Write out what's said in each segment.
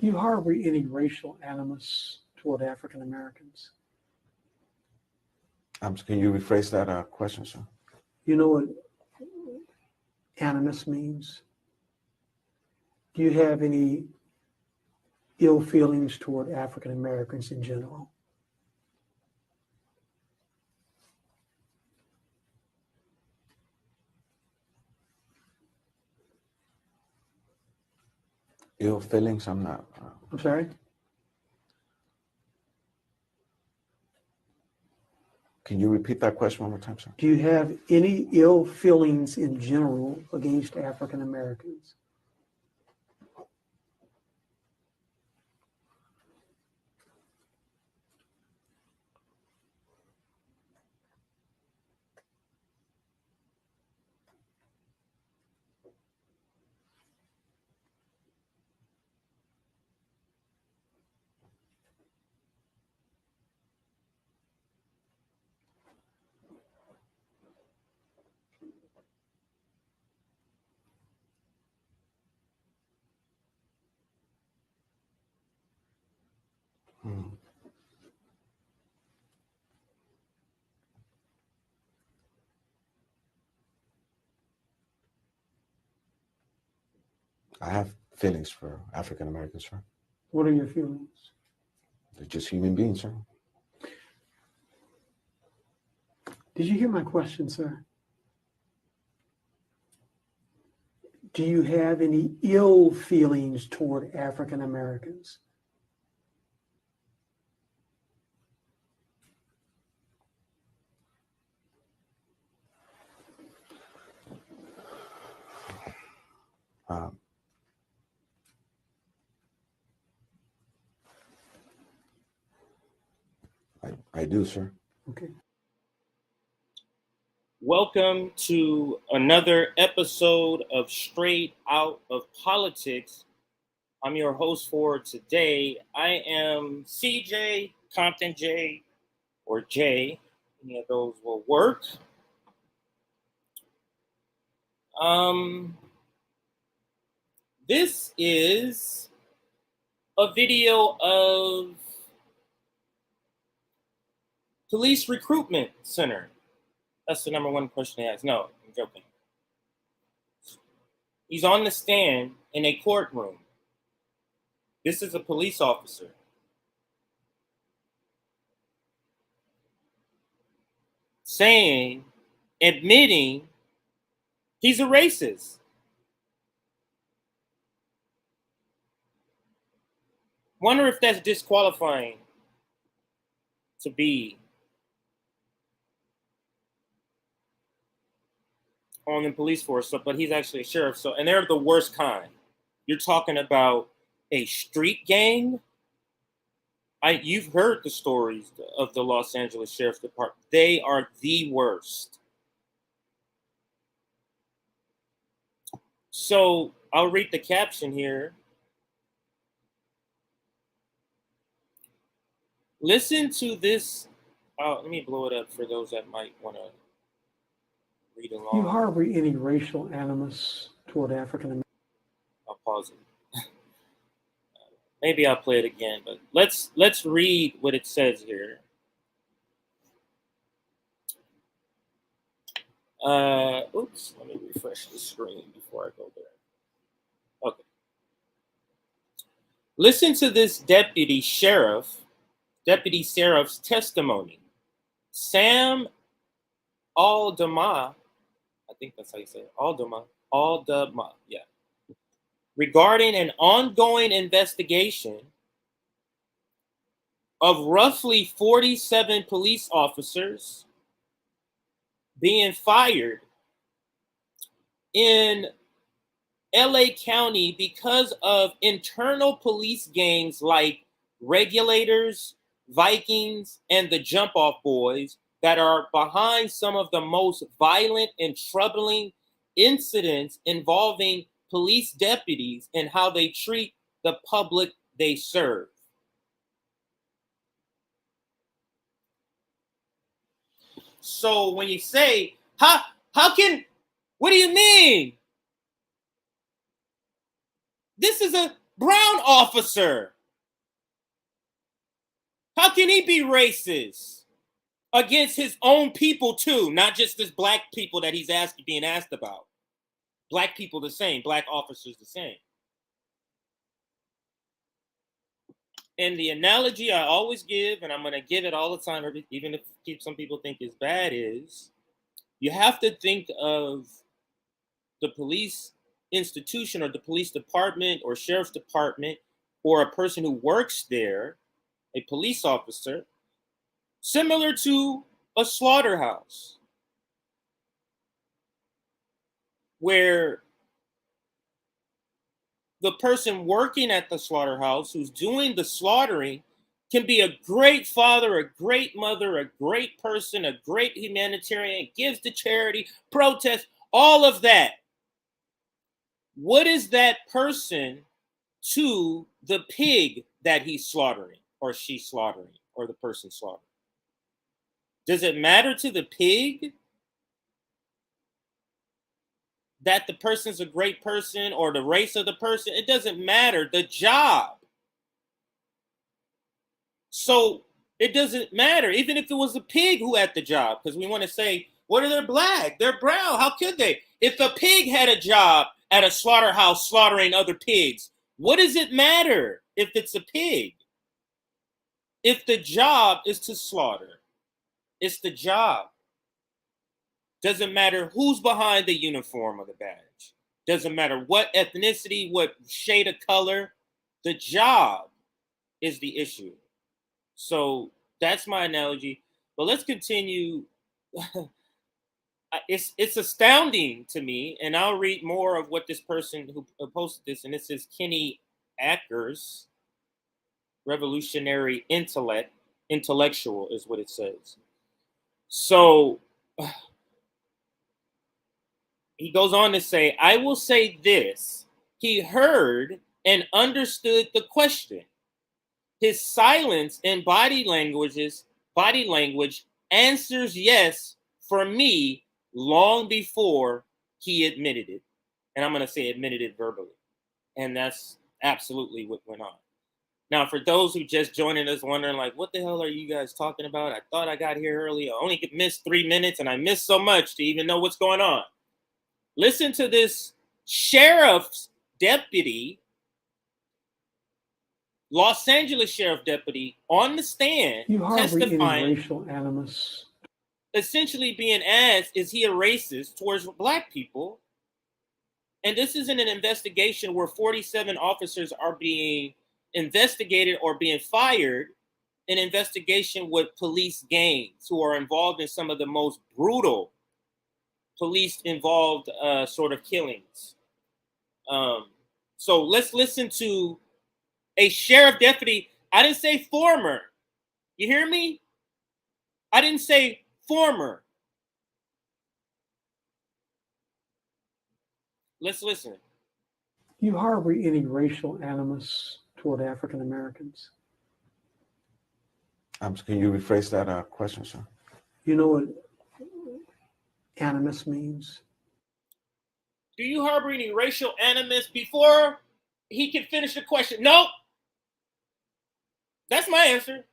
Do you harbor any racial animus toward African Americans? Can you rephrase that question, sir? You know what animus means? Do you have any ill feelings toward African Americans in general? Ill feelings? I'm not. I'm sorry? Can you repeat that question one more time, sir? Do you have any ill feelings in general against African Americans? I have feelings for African Americans, sir. What are your feelings? They're just human beings, sir. Did you hear my question, sir? Do you have any ill feelings toward African Americans? I do, sir. Okay. Welcome to another episode of Straight Out of Politics. I'm your host for today. I am CJ, Compton J, or J. Any of those will work. This is a video of police recruitment center. That's the number one question they ask. No, I'm joking. He's on the stand in a courtroom. This is a police officer. Admitting he's a racist. Wonder if that's disqualifying to be on the police force. So, but he's actually a sheriff. So, and they're the worst kind. You're talking about a street gang. You've heard the stories of the Los Angeles Sheriff's Department. They are the worst. So I'll read the caption here. Listen to this. Let me blow it up for those that might want to read along. Do you harbor any racial animus toward African Americans? I'll pause it. Maybe I'll play it again, but let's read what it says here. Oops, let me refresh the screen before I go there. Okay. Listen to this deputy sheriff's testimony. Sam Aldama, I think that's how you say it. Aldama, yeah. Regarding an ongoing investigation of roughly 47 police officers being fired in LA County because of internal police gangs like Regulators, Vikings, and the Jump Off Boys that are behind some of the most violent and troubling incidents involving police deputies and how they treat the public they serve. So when you say, how can, what do you mean? This is a brown officer. How can he be racist against his own people too, not just this black people that he's being asked about? Black people the same, black officers the same. And the analogy I always give, and I'm going to give it all the time, even if some people think it's bad, is you have to think of the police institution or the police department or sheriff's department or a person who works there, a police officer, similar to a slaughterhouse, where the person working at the slaughterhouse who's doing the slaughtering can be a great father, a great mother, a great person, a great humanitarian, gives to charity, protests, all of that. What is that person to the pig that he's slaughtering or she's slaughtering or the person slaughtering? Does it matter to the pig that the person's a great person or the race of the person? It doesn't matter. The job. So it doesn't matter, even if it was a pig who had the job, because we want to say, what are they black? They're brown. How could they? If a pig had a job at a slaughterhouse slaughtering other pigs, what does it matter if it's a pig? If the job is to slaughter, it's the job. Doesn't matter who's behind the uniform or the badge. Doesn't matter what ethnicity, what shade of color. The job is the issue. So that's my analogy. But let's continue. It's astounding to me, and I'll read more of what this person who posted this, and this is Kenny Ackers, revolutionary intellectual is what it says. So he goes on to say, I will say this. He heard and understood the question. His silence in body language answers yes for me long before he admitted it. And I'm going to say admitted it verbally. And that's absolutely what went on. Now, for those who just joining us wondering, like, what the hell are you guys talking about? I thought I got here early. I only missed 3 minutes, and I missed so much to even know what's going on. Listen to this sheriff's deputy, Los Angeles sheriff deputy, on the stand, You harbor any testifying, racial animus? essentially being asked, is he a racist towards black people? And this isn't an investigation where 47 officers are being investigated or being fired. An investigation with police gangs who are involved in some of the most brutal police involved sort of killings. So let's listen to a sheriff deputy. I didn't say former. You hear me? I didn't say former. Let's listen. You harbor any racial animus toward African Americans? Can you rephrase that question, sir? You know what animus means? Do you harbor any racial animus? Before he can finish the question, nope. That's my answer.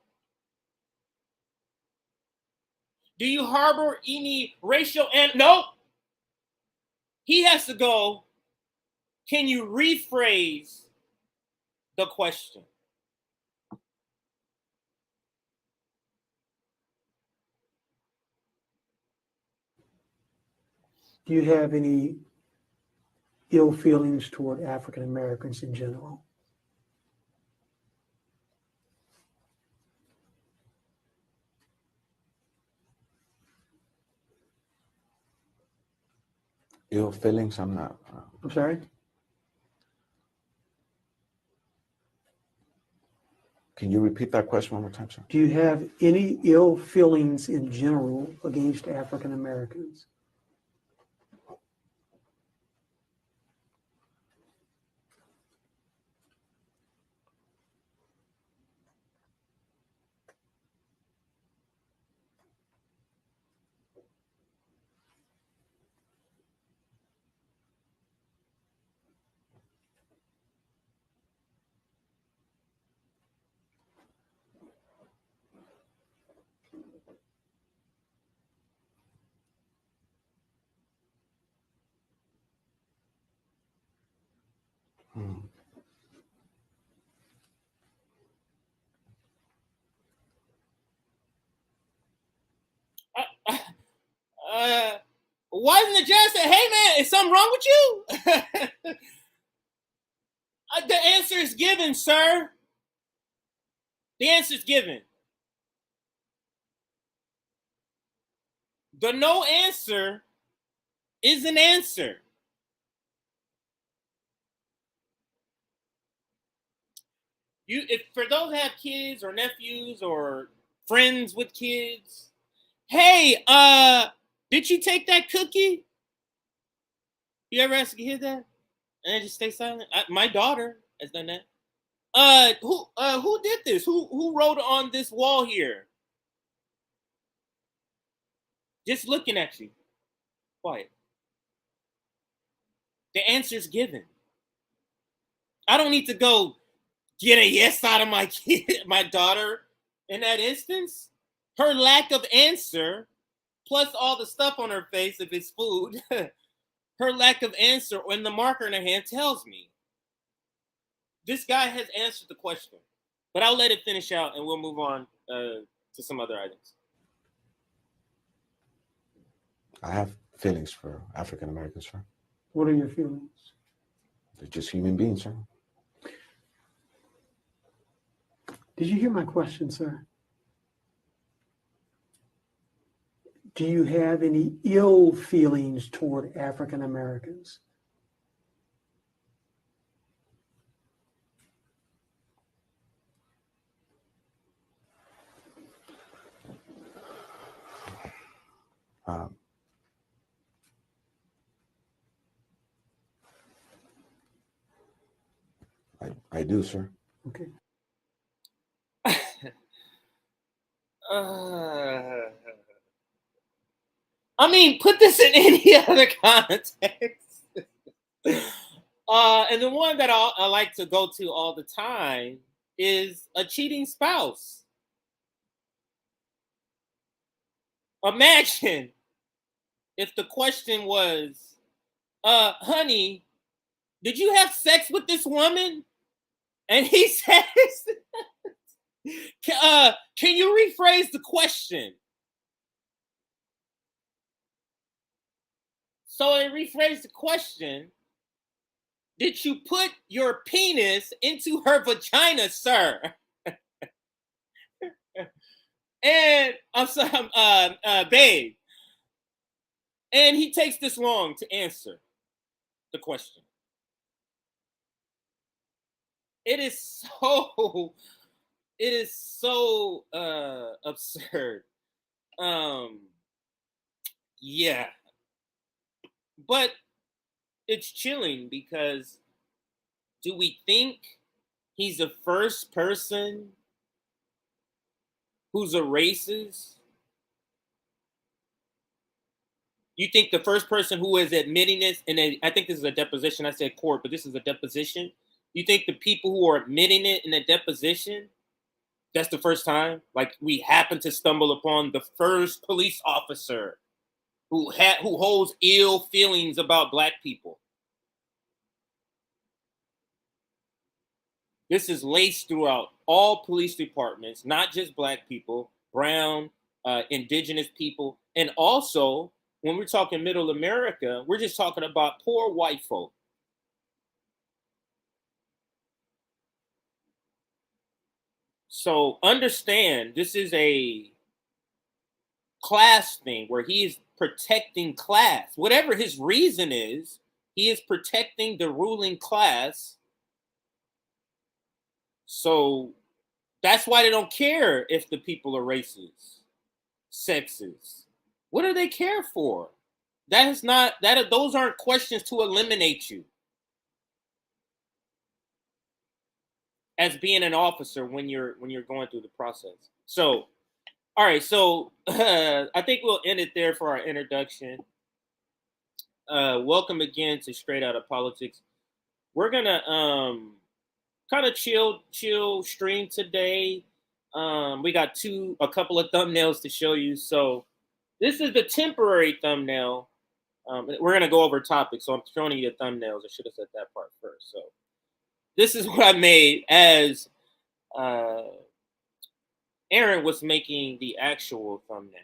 Do you harbor any racial animus? Nope. He has to go. Can you rephrase the question? Do you have any ill feelings toward African Americans in general? Ill feelings? I'm not. I'm sorry? Can you repeat that question one more time, sir? Do you have any ill feelings in general against African Americans? Hmm. Why didn't the judge say, "Hey man, is something wrong with you"? The answer is given, sir. The answer is given. The no answer is an answer. If for those that have kids or nephews or friends with kids, hey, did you take that cookie? You ever ask a kid that? And they just stay silent? My daughter has done that. Who did this? Who wrote on this wall here? Just looking at you. Quiet. The answer's given. I don't need to go get a yes out of my kid, my daughter in that instance. Her lack of answer, plus all the stuff on her face if it's food, her lack of answer when the marker in her hand tells me. This guy has answered the question. But I'll let it finish out and we'll move on to some other items. I have feelings for African Americans, sir. What are your feelings? They're just human beings, sir. Did you hear my question, sir? Do you have any ill feelings toward African Americans? I do, sir. Okay. I mean, put this in any other context. And the one that I like to go to all the time is a cheating spouse. Imagine if the question was, honey, did you have sex with this woman? And he says, can you rephrase the question? So I rephrased the question. Did you put your penis into her vagina, sir? And I'm sorry, babe. And he takes this long to answer the question. It is so absurd. Yeah. But it's chilling because do we think he's the first person who's a racist? You think the first person who is admitting this, and I think this is a deposition, I said court, but this is a deposition. You think the people who are admitting it in a deposition, that's the first time? Like we happen to stumble upon the first police officer who holds ill feelings about Black people. This is laced throughout all police departments, not just Black people, brown, indigenous people. And also, when we're talking middle America, we're just talking about poor white folk. So understand, this is a class thing where he is protecting class. Whatever his reason is, he is protecting the ruling class. So that's why they don't care if the people are racist, sexist. What do they care for? Those aren't questions to eliminate you as being an officer when you're going through the process. So, all right. So I think we'll end it there for our introduction. Welcome again to Straight Outta Politics. We're gonna kind of chill stream today. We got a couple of thumbnails to show you. So this is the temporary thumbnail. We're gonna go over topics, so I'm showing you the thumbnails. I should have said that part first. So this is what I made as Aaron was making the actual thumbnail.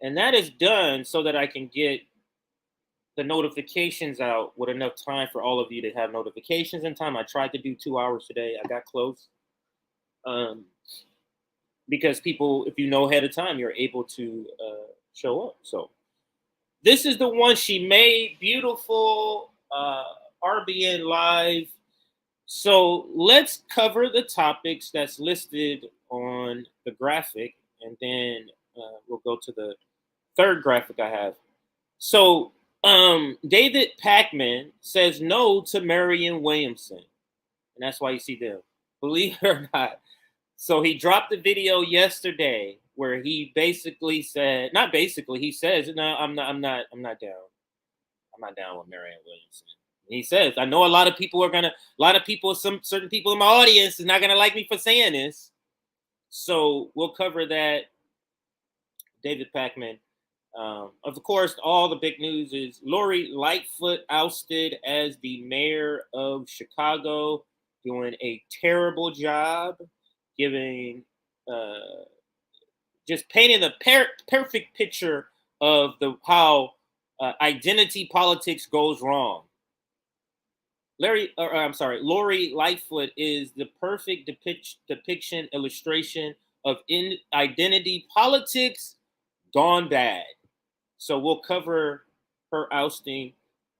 And that is done so that I can get the notifications out with enough time for all of you to have notifications in time. I tried to do 2 hours today. I got close. Because people, if you know ahead of time, you're able to show up. So this is the one she made. Beautiful RBN Live. So let's cover the topics that's listed on the graphic, and then we'll go to the third graphic I have. So David Pakman says no to Marianne Williamson, and that's why you see them. Believe it or not. So he dropped a video yesterday where he basically said, not basically, he says, no, I'm not down. I'm not down with Marianne Williamson. And he says, I know a lot of people, some certain people in my audience is not gonna like me for saying this. So we'll cover that. David Pakman. Of course, all the big news is Lori Lightfoot ousted as the mayor of Chicago, doing a terrible job, giving just painting the perfect picture of how identity politics goes wrong. Lori Lightfoot is the perfect depiction, illustration of identity politics gone bad. So we'll cover her ousting.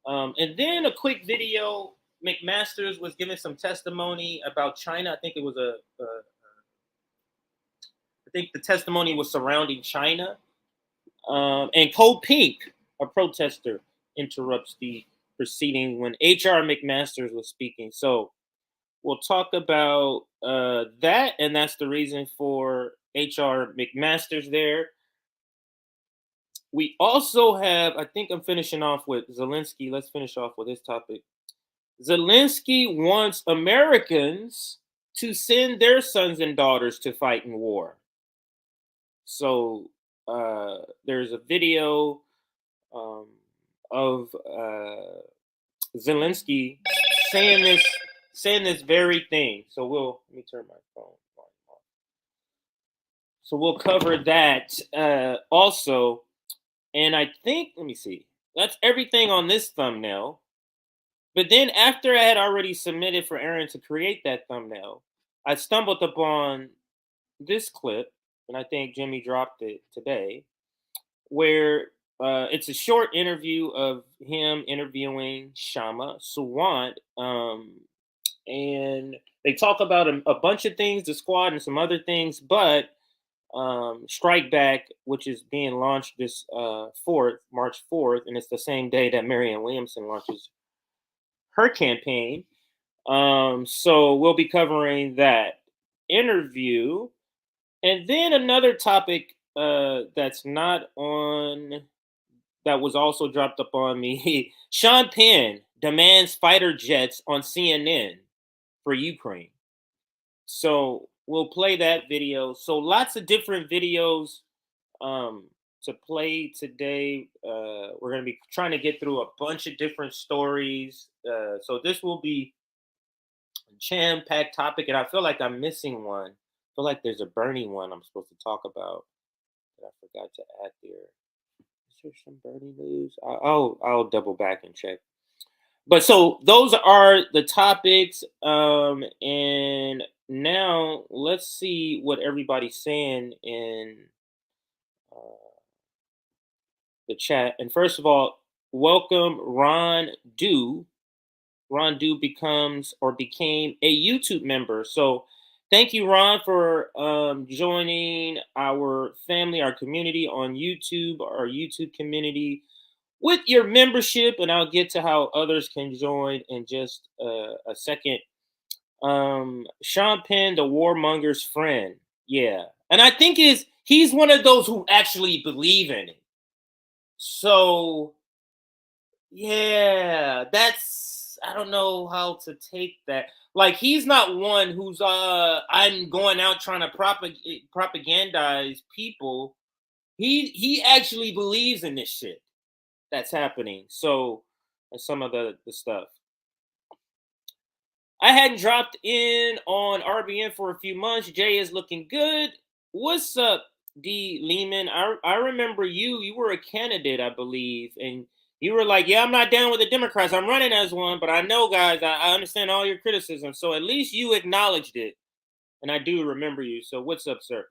And then a quick video. McMaster was giving some testimony about China. I think it was I think the testimony was surrounding China. And CODEPINK, a protester, interrupts the proceeding when HR McMaster was speaking. So we'll talk about that, and that's the reason for HR McMaster's there. We also have, I think I'm finishing off with Zelensky. Let's finish off with this topic. Zelensky wants Americans to send their sons and daughters to fight in war. So there's a video of Zelensky saying this very thing. So let me turn my phone on. So we'll cover that also. And I think, let me see, that's everything on this thumbnail. But then after I had already submitted for Aaron to create that thumbnail, I stumbled upon this clip, and I think Jimmy dropped it today, where it's a short interview of him interviewing Kshama, Sawant, and they talk about a bunch of things, the squad and some other things, but Strike Back, which is being launched this March 4th, and it's the same day that Marianne Williamson launches her campaign. So we'll be covering that interview. And then another topic that's not on, that was also dropped up on me. Sean Penn demands fighter jets on CNN for Ukraine. So we'll play that video. So lots of different videos to play today. We're going to be trying to get through a bunch of different stories. So this will be a jam-packed topic, and I feel like I'm missing one. I feel like there's a Bernie one I'm supposed to talk about that I forgot to add there. Is there some Bernie news? I'll double back and check. But so those are the topics, and now let's see what everybody's saying in the chat. And first of all, welcome Ron Dew. Ron Dew became a YouTube member. So thank you, Ron, for joining our family, our community on YouTube, our YouTube community, with your membership. And I'll get to how others can join in just a second. Sean Penn, the warmonger's friend. Yeah. And I think he's one of those who actually believe in it. So, yeah, I don't know how to take that. Like, he's not one who's I'm going out trying to propagandize people. He actually believes in this shit that's happening. So some of the stuff. I hadn't dropped in on RBN for a few months. Jay is looking good. What's up, D. Lehman? I remember you. You were a candidate, I believe, and you were like, "Yeah, I'm not down with the Democrats. I'm running as one, but I know, guys, I understand all your criticism. So at least you acknowledged it, and I do remember you. So what's up, sir?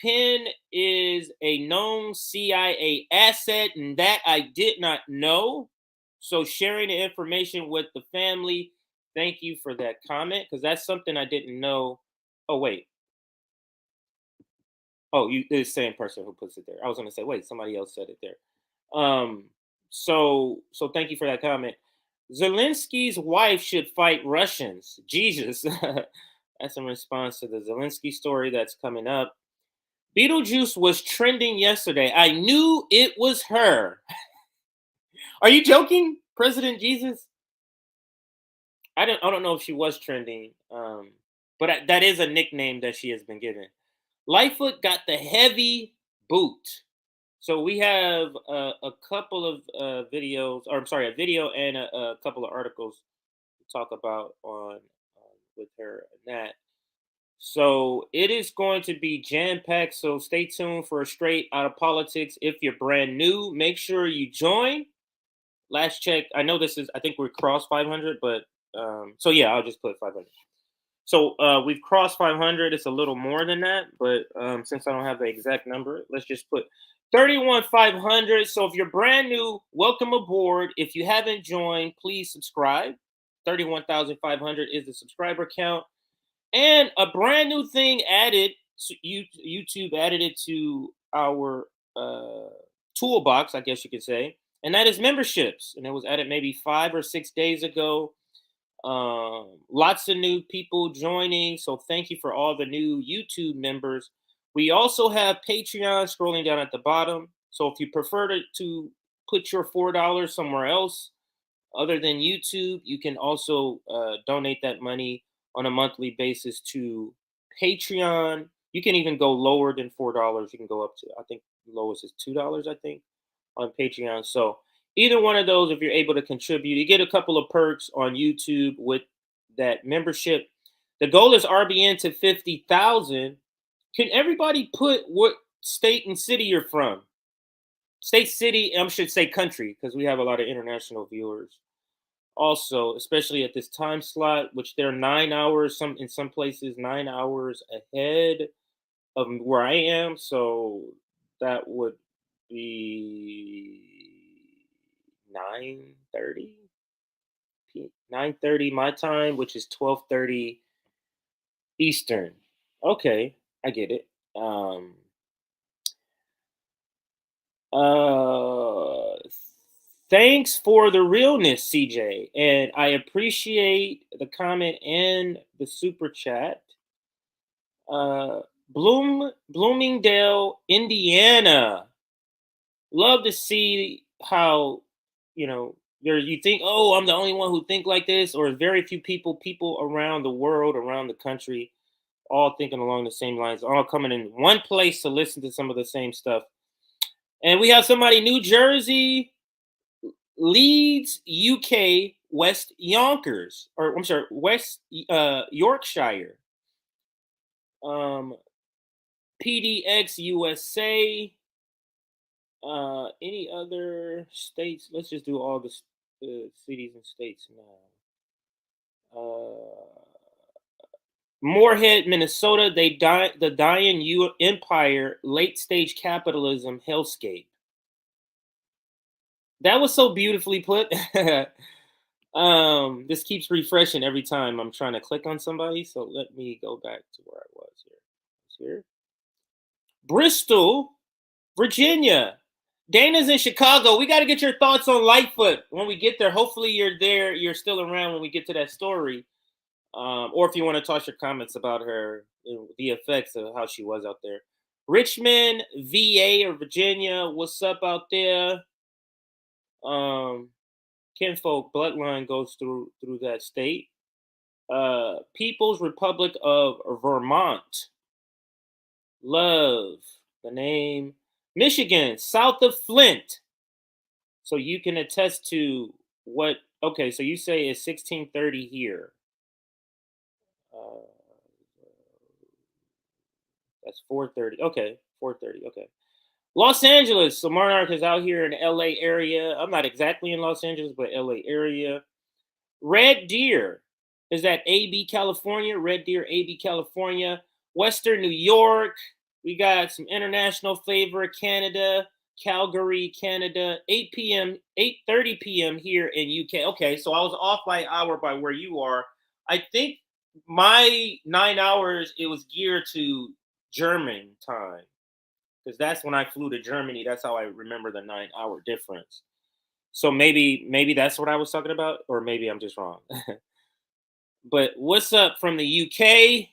Penn is a known CIA asset, and that I did not know. So sharing the information with the family. Thank you for that comment, because that's something I didn't know. Oh wait. Oh, you the same person who puts it there. I was gonna say, wait, somebody else said it there. So thank you for that comment. Zelensky's wife should fight Russians. Jesus. That's in response to the Zelensky story that's coming up. Beetlejuice was trending yesterday. I knew it was her. Are you joking, President Jesus? I don't know if she was trending, but that is a nickname that she has been given. Lightfoot got the heavy boot. So we have a couple of videos, or I'm sorry, a video and a couple of articles to talk about on with her and that. So it is going to be jam packed. So stay tuned for a straight out of politics. If you're brand new, make sure you join. Last check, I know this is, I think we're cross 500, but so yeah, I'll just put 500. So we've crossed 500. It's a little more than that, but since I don't have the exact number, let's just put 31,500. So if you're brand new, welcome aboard. If you haven't joined, please subscribe. 31,500 is the subscriber count. And a brand new thing added, so YouTube added it to our toolbox, I guess you could say, and that is memberships. And it was added maybe 5 or 6 days ago. Lots of new people joining, so thank you for all the new YouTube members. We also have Patreon scrolling down at the bottom. So if you prefer to put your $4 somewhere else other than YouTube, you can also donate that money on a monthly basis to Patreon. You can even go lower than $4. You can go up to, I think lowest is $2, I think, on Patreon. So either one of those, if you're able to contribute, you get a couple of perks on YouTube with that membership. The goal is RBN to 50,000. Can everybody put what state and city you're from? State, city, I should say country, because we have a lot of international viewers. Also, especially at this time slot, which they're 9 hours, in some places 9 hours ahead of where I am. So that would be 9:30 9:30 my time, which is 12:30 Eastern. Okay, I get it. Uh Thanks for the realness, CJ, and I appreciate the comment and the super chat. Bloomingdale, Indiana. Love to see how, you think, oh, I'm the only one who think like this, or very few people around the world, around the country, all thinking along the same lines, all coming in one place to listen to some of the same stuff. And we have somebody, New Jersey, Leeds, UK, West Yonkers, or I'm sorry, West Yorkshire, PDX USA. Any other states? Let's just do all the cities and states now. Moorhead, Minnesota. The dying empire, late stage capitalism, hellscape. That was so beautifully put. This keeps refreshing every time I'm trying to click on somebody. So let me go back to where I was here. Bristol, Virginia. Dana's in Chicago. We got to get your thoughts on Lightfoot when we get there. Hopefully you're there. You're still around when we get to that story. Or if you want to toss your comments about her, the effects of how she was out there. Richmond, VA or Virginia. What's up out there? Kinfolk bloodline goes through that state. People's Republic of Vermont. Love the name. Michigan, south of Flint. So you can attest to what, okay, so you say it's 1630 here. That's 4:30. Okay, 4:30. Okay. Los Angeles. So Monarch is out here in LA area. I'm not exactly in Los Angeles, but LA area. Red Deer is at AB, California. Red Deer, AB, California. Western New York. We got some international flavor. Canada, Calgary, Canada. 8 p.m., 8:30 p.m. here in UK. Okay, so I was off by an hour by where you are. I think my 9 hours, it was geared to German time, because that's when I flew to Germany. That's how I remember the 9 hour difference. So maybe that's what I was talking about, or maybe I'm just wrong. But what's up from the UK?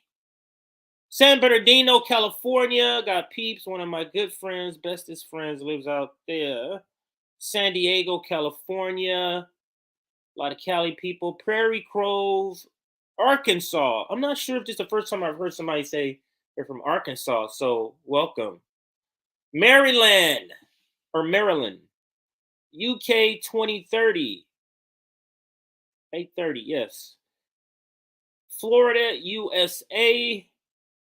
San Bernardino, California. Got Peeps, one of my good friends, bestest friends, lives out there. San Diego, California. A lot of Cali people. Prairie Grove, Arkansas. I'm not sure if this is the first time I've heard somebody say they're from Arkansas, so welcome. Maryland, or Maryland. UK 2030. 8:30, yes. Florida, USA.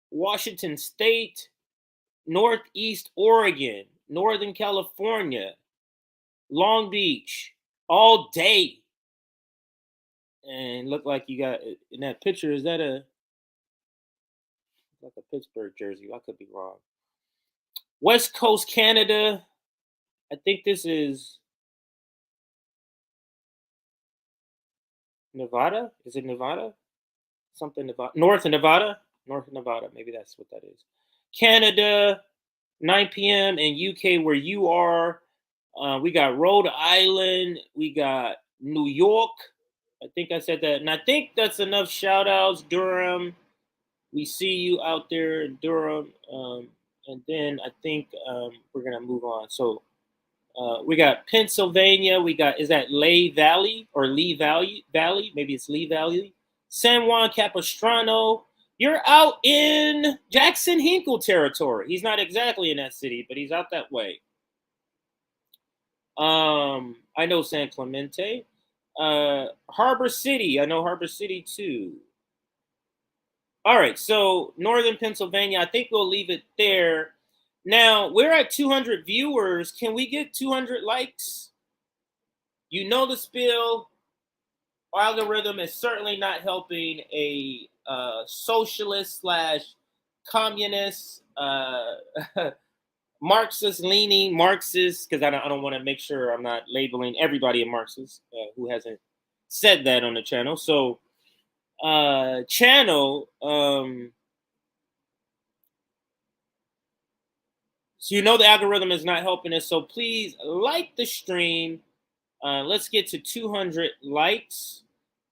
Washington State. Northeast Oregon. Northern California. Long Beach. All day. And look like you got, in that picture, is that like a Pittsburgh jersey? I could be wrong. West Coast Canada. I think this is Nevada. Is it Nevada? Something Nevada. North of Nevada. North of Nevada. Maybe that's what that is. Canada, 9 p.m. and UK where you are. We got Rhode Island. We got New York. I think I said that. And I think that's enough shout outs. Durham. We see you out there in Durham. And then I think we're going to move on. So we got Pennsylvania. We got, is that Lehigh Valley or Lee Valley? Maybe it's Lee Valley. San Juan Capistrano. You're out in Jackson Hinkle territory. He's not exactly in that city, but he's out that way. I know San Clemente. Harbor City. I know Harbor City too. All right, so Northern Pennsylvania, I think we'll leave it there. Now, we're at 200 viewers. Can we get 200 likes? You know the spiel. Algorithm is certainly not helping a socialist / communist, Marxist-leaning Marxist, because I don't want to make sure I'm not labeling everybody a Marxist who hasn't said that on the channel. So, so you know the algorithm is not helping us. So please like the stream. Let's get to 200 likes.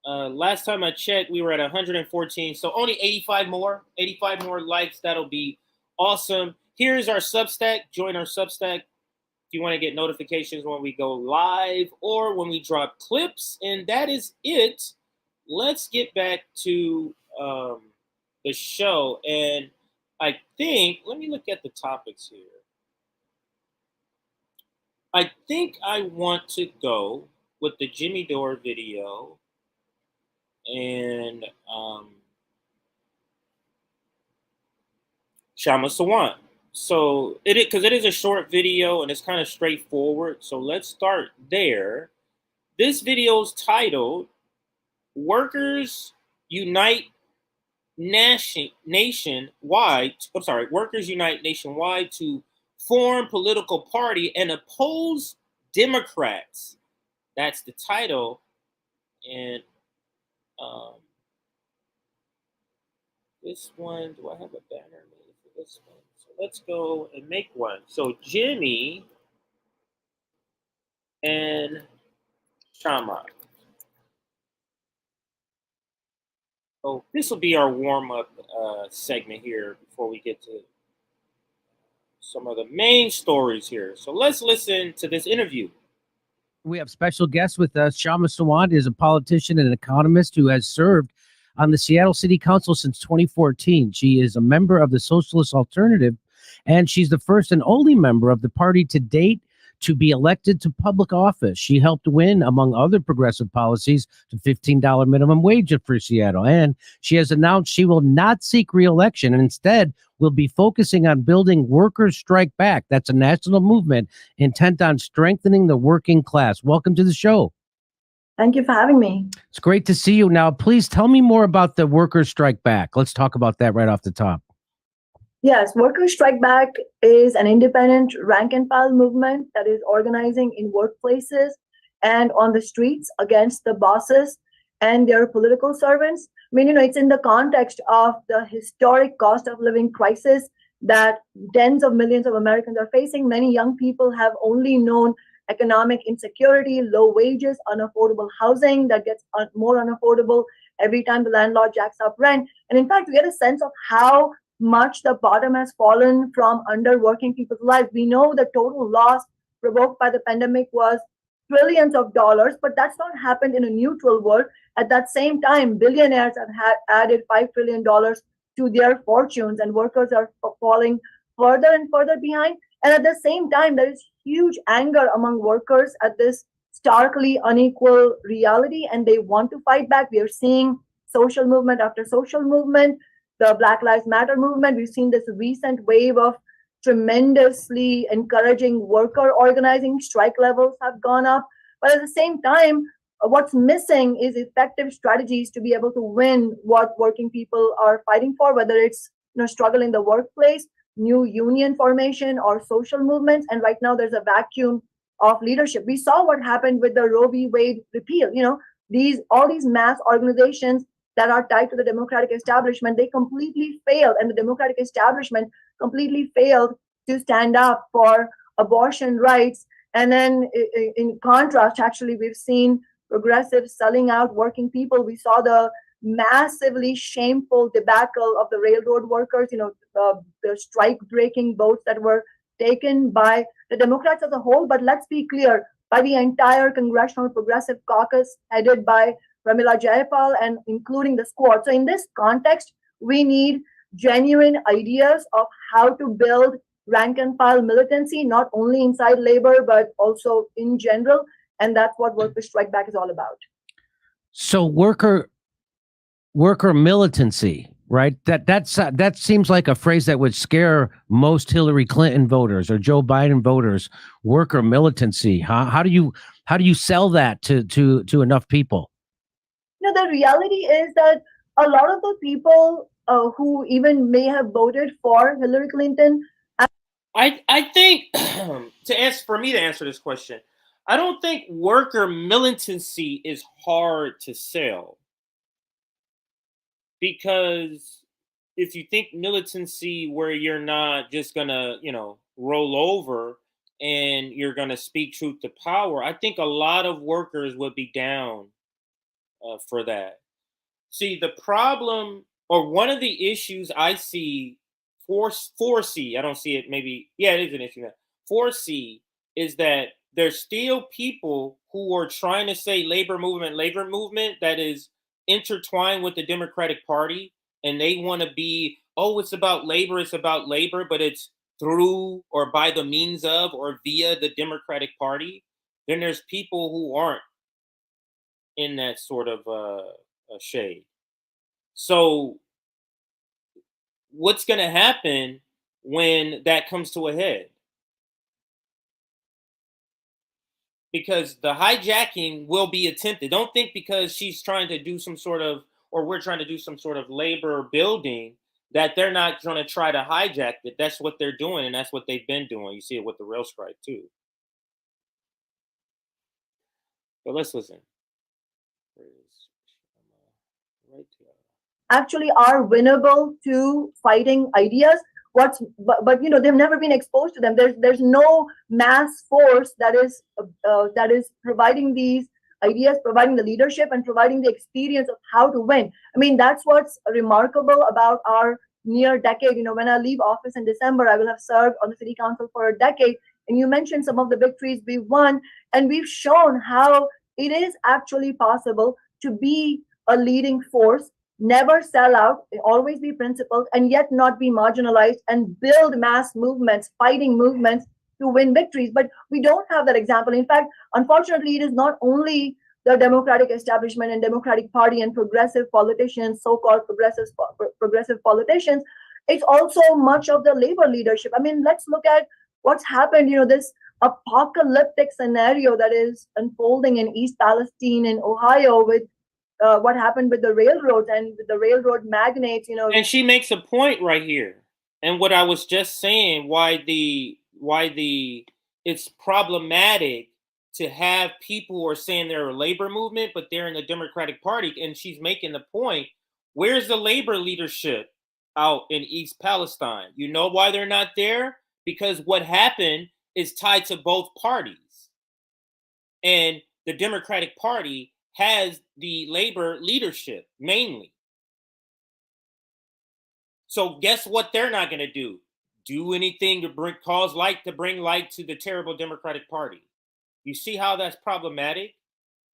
Last time I checked, we were at 114. So only 85 more. 85 more likes. That'll be awesome. Here's our Substack. Join our Substack if you want to get notifications when we go live or when we drop clips. And that is it. Let's get back to the show. And I think, let me look at the topics here. I think I want to go with the Jimmy Dore video and Kshama Sawant. So because it is a short video and it's kind of straightforward. So let's start there. This video is titled "Workers Unite Nationwide." I'm sorry, Workers Unite Nationwide to form political party and oppose Democrats. That's the title. And this one, do I have a banner made for this one? So let's go and make one. So Jimmy and Kshama. So this will be our warm-up segment here before we get to some of the main stories here. So let's listen to this interview. We have special guests with us. Kshama Sawant is a politician and an economist who has served on the Seattle City Council since 2014. She is a member of the Socialist Alternative, and she's the first and only member of the party to date to be elected to public office. She helped win, among other progressive policies, the $15 minimum wage for Seattle. And she has announced she will not seek re-election and instead will be focusing on building Workers Strike Back. That's a national movement intent on strengthening the working class. Welcome to the show. Thank you for having me. It's great to see you. Now, please tell me more about the Workers Strike Back. Let's talk about that right off the top. Yes, Workers Strike Back is an independent rank and file movement that is organizing in workplaces and on the streets against the bosses and their political servants. I mean, it's in the context of the historic cost of living crisis that tens of millions of Americans are facing. Many young people have only known economic insecurity, low wages, unaffordable housing that gets more unaffordable every time the landlord jacks up rent. And in fact, we get a sense of how much the bottom has fallen from under working people's lives. We know the total loss provoked by the pandemic was trillions of dollars, but that's not happened in a neutral world. At that same time, billionaires have added $5 trillion to their fortunes, and workers are falling further and further behind. And at the same time, there is huge anger among workers at this starkly unequal reality, and they want to fight back. We are seeing social movement after social movement, the Black Lives Matter movement. We've seen this recent wave of tremendously encouraging worker organizing. Strike levels have gone up. But at the same time, what's missing is effective strategies to be able to win what working people are fighting for, whether it's struggle in the workplace, new union formation, or social movements. And right now there's a vacuum of leadership. We saw what happened with the Roe v. Wade repeal. All these mass organizations that are tied to the Democratic establishment, they completely failed, and the Democratic establishment completely failed to stand up for abortion rights. And then in contrast, actually, we've seen progressives selling out working people. We saw the massively shameful debacle of the railroad workers, the strike-breaking votes that were taken by the Democrats as a whole. But let's be clear, by the entire Congressional Progressive Caucus headed by Pramila Jayapal and including the squad. So in this context, we need genuine ideas of how to build rank and file militancy, not only inside labor, but also in general. And that's what Workers Strike Back is all about. So worker militancy, right? That seems like a phrase that would scare most Hillary Clinton voters or Joe Biden voters. Worker militancy. How do you sell that to enough people? The reality is that a lot of the people who even may have voted for Hillary Clinton. I think for me to answer this question, I don't think worker militancy is hard to sell. Because if you think militancy where you're not just gonna, roll over and you're gonna speak truth to power, I think a lot of workers would be down for that. See, the problem, or one of the issues I see, foresee, I don't see it, maybe, yeah, it is an issue now. Foresee is that there's still people who are trying to say labor movement that is intertwined with the Democratic Party, and they want to be, it's about labor, but it's through or by the means of or via the Democratic Party. Then there's people who aren't in that sort of shade. So what's going to happen when that comes to a head? Because the hijacking will be attempted. Don't think because she's trying to do some sort of, or we're trying to do some sort of labor building, that they're not going to try to hijack it. That's what they're doing, and that's what they've been doing. You see it with the rail strike too. But let's listen. Actually are winnable to fighting ideas. But they've never been exposed to them. There's no mass force that is providing these ideas, providing the leadership, and providing the experience of how to win. I mean, that's what's remarkable about our near decade. When I leave office in December, I will have served on the city council for a decade. And you mentioned some of the victories we've won, and we've shown how it is actually possible to be a leading force, never sell out, always be principled, and yet not be marginalized, and build mass movements, fighting movements to win victories. But we don't have that example. In fact, unfortunately, it is not only the Democratic establishment and Democratic Party and progressive politicians, so-called progressive politicians. It's also much of the labor leadership. I mean, let's look at what's happened. This apocalyptic scenario that is unfolding in East Palestine and Ohio with what happened with the railroads and with the railroad magnates. And she makes a point right here. And what I was just saying, why it's problematic to have people who are saying they're a labor movement, but they're in the Democratic Party. And she's making the point, where's the labor leadership out in East Palestine? You know why they're not there? Because what happened is tied to both parties. And the Democratic Party has the labor leadership mainly. So guess what they're not going to do? Do anything to bring light to the terrible Democratic Party. You see how that's problematic?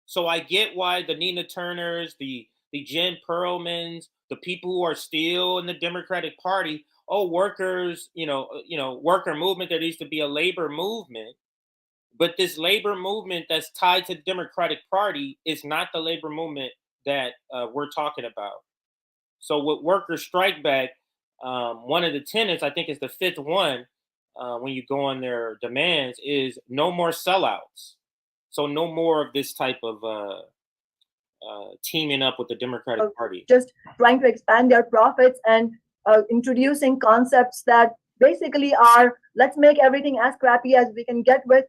So I get why the Nina Turners, the Jen Perlmans, the people who are still in the Democratic Party, workers, worker movement, there needs to be a labor movement. But this labor movement that's tied to the Democratic Party is not the labor movement that we're talking about. So with Worker Strike Back, one of the tenets, I think is the fifth one, when you go on their demands, is no more sellouts. So no more of this type of teaming up with the Democratic Party. Just trying to expand their profits and introducing concepts that basically are, let's make everything as crappy as we can get with.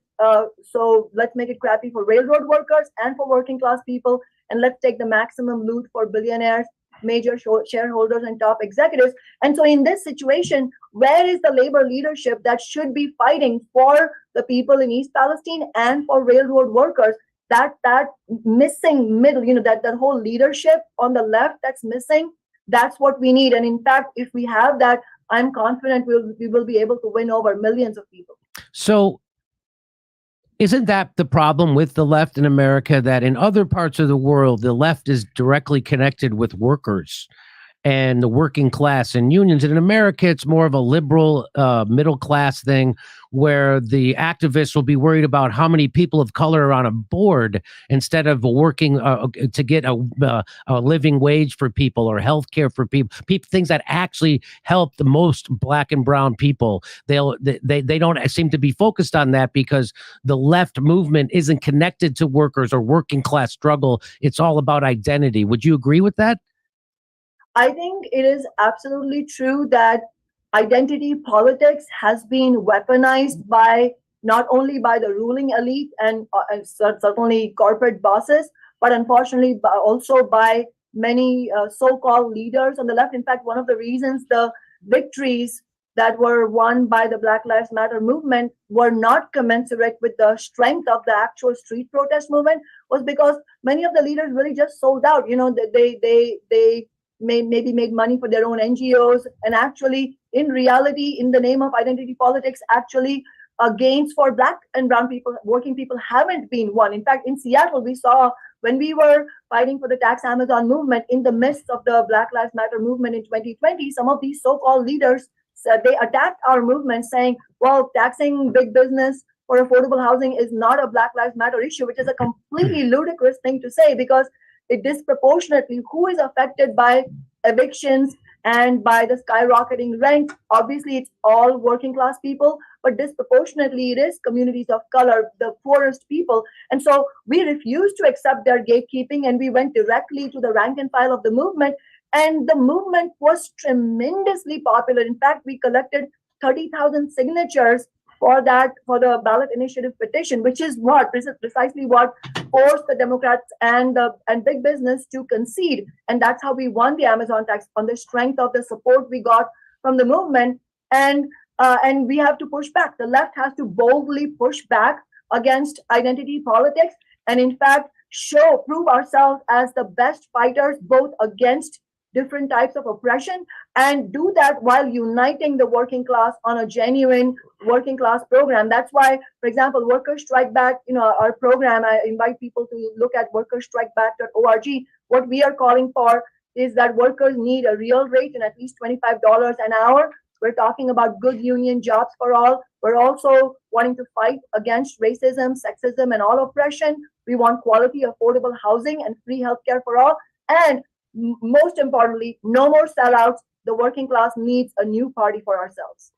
So let's make it crappy for railroad workers and for working class people. And let's take the maximum loot for billionaires, major shareholders and top executives. And so in this situation, where is the labor leadership that should be fighting for the people in East Palestine and for railroad workers? That missing middle, that whole leadership on the left that's missing, that's what we need. And in fact, if we have that, I'm confident we will be able to win over millions of people. So isn't that the problem with the left in America, that in other parts of the world, the left is directly connected with workers and the working class and unions? And in America, it's more of a liberal middle class thing where the activists will be worried about how many people of color are on a board instead of working to get a living wage for people or health care for people, things that actually help the most black and brown people. They don't seem to be focused on that because the left movement isn't connected to workers or working class struggle. It's all about identity. Would you agree with that? I think it is absolutely true that identity politics has been weaponized by not only by the ruling elite and certainly corporate bosses, but unfortunately also by many so-called leaders on the left. In fact, one of the reasons the victories that were won by the Black Lives Matter movement were not commensurate with the strength of the actual street protest movement was because many of the leaders really just sold out. They maybe made money for their own NGOs, and actually, in reality, in the name of identity politics, actually gains for black and brown people, working people, haven't been won. In fact, in Seattle, we saw when we were fighting for the Tax Amazon movement in the midst of the Black Lives Matter movement in 2020, some of these so-called leaders said they attacked our movement, saying, well, taxing big business for affordable housing is not a Black Lives Matter issue, which is a completely ludicrous thing to say because it disproportionately, who is affected by evictions and by the skyrocketing rent? Obviously, it's all working class people, but disproportionately, it is communities of color, the poorest people. And so we refused to accept their gatekeeping, and we went directly to the rank and file of the movement. And the movement was tremendously popular. In fact, we collected 30,000 signatures for the ballot initiative petition, which is precisely what forced the Democrats and big business to concede. And that's how we won the Amazon tax, on the strength of the support we got from the movement. And we have to push back. The left has to boldly push back against identity politics and in fact prove ourselves as the best fighters both against different types of oppression, and do that while uniting the working class on a genuine working class program. That's why, for example, Worker Strike Back, our program, I invite people to look at workerstrikeback.org. What we are calling for is that workers need a real rate and at least $25 an hour We're talking about good union jobs for all. We're also wanting to fight against racism, sexism, and all oppression. We want quality, affordable housing and free healthcare for all. And most importantly, no more sellouts. The working class needs a new party for ourselves.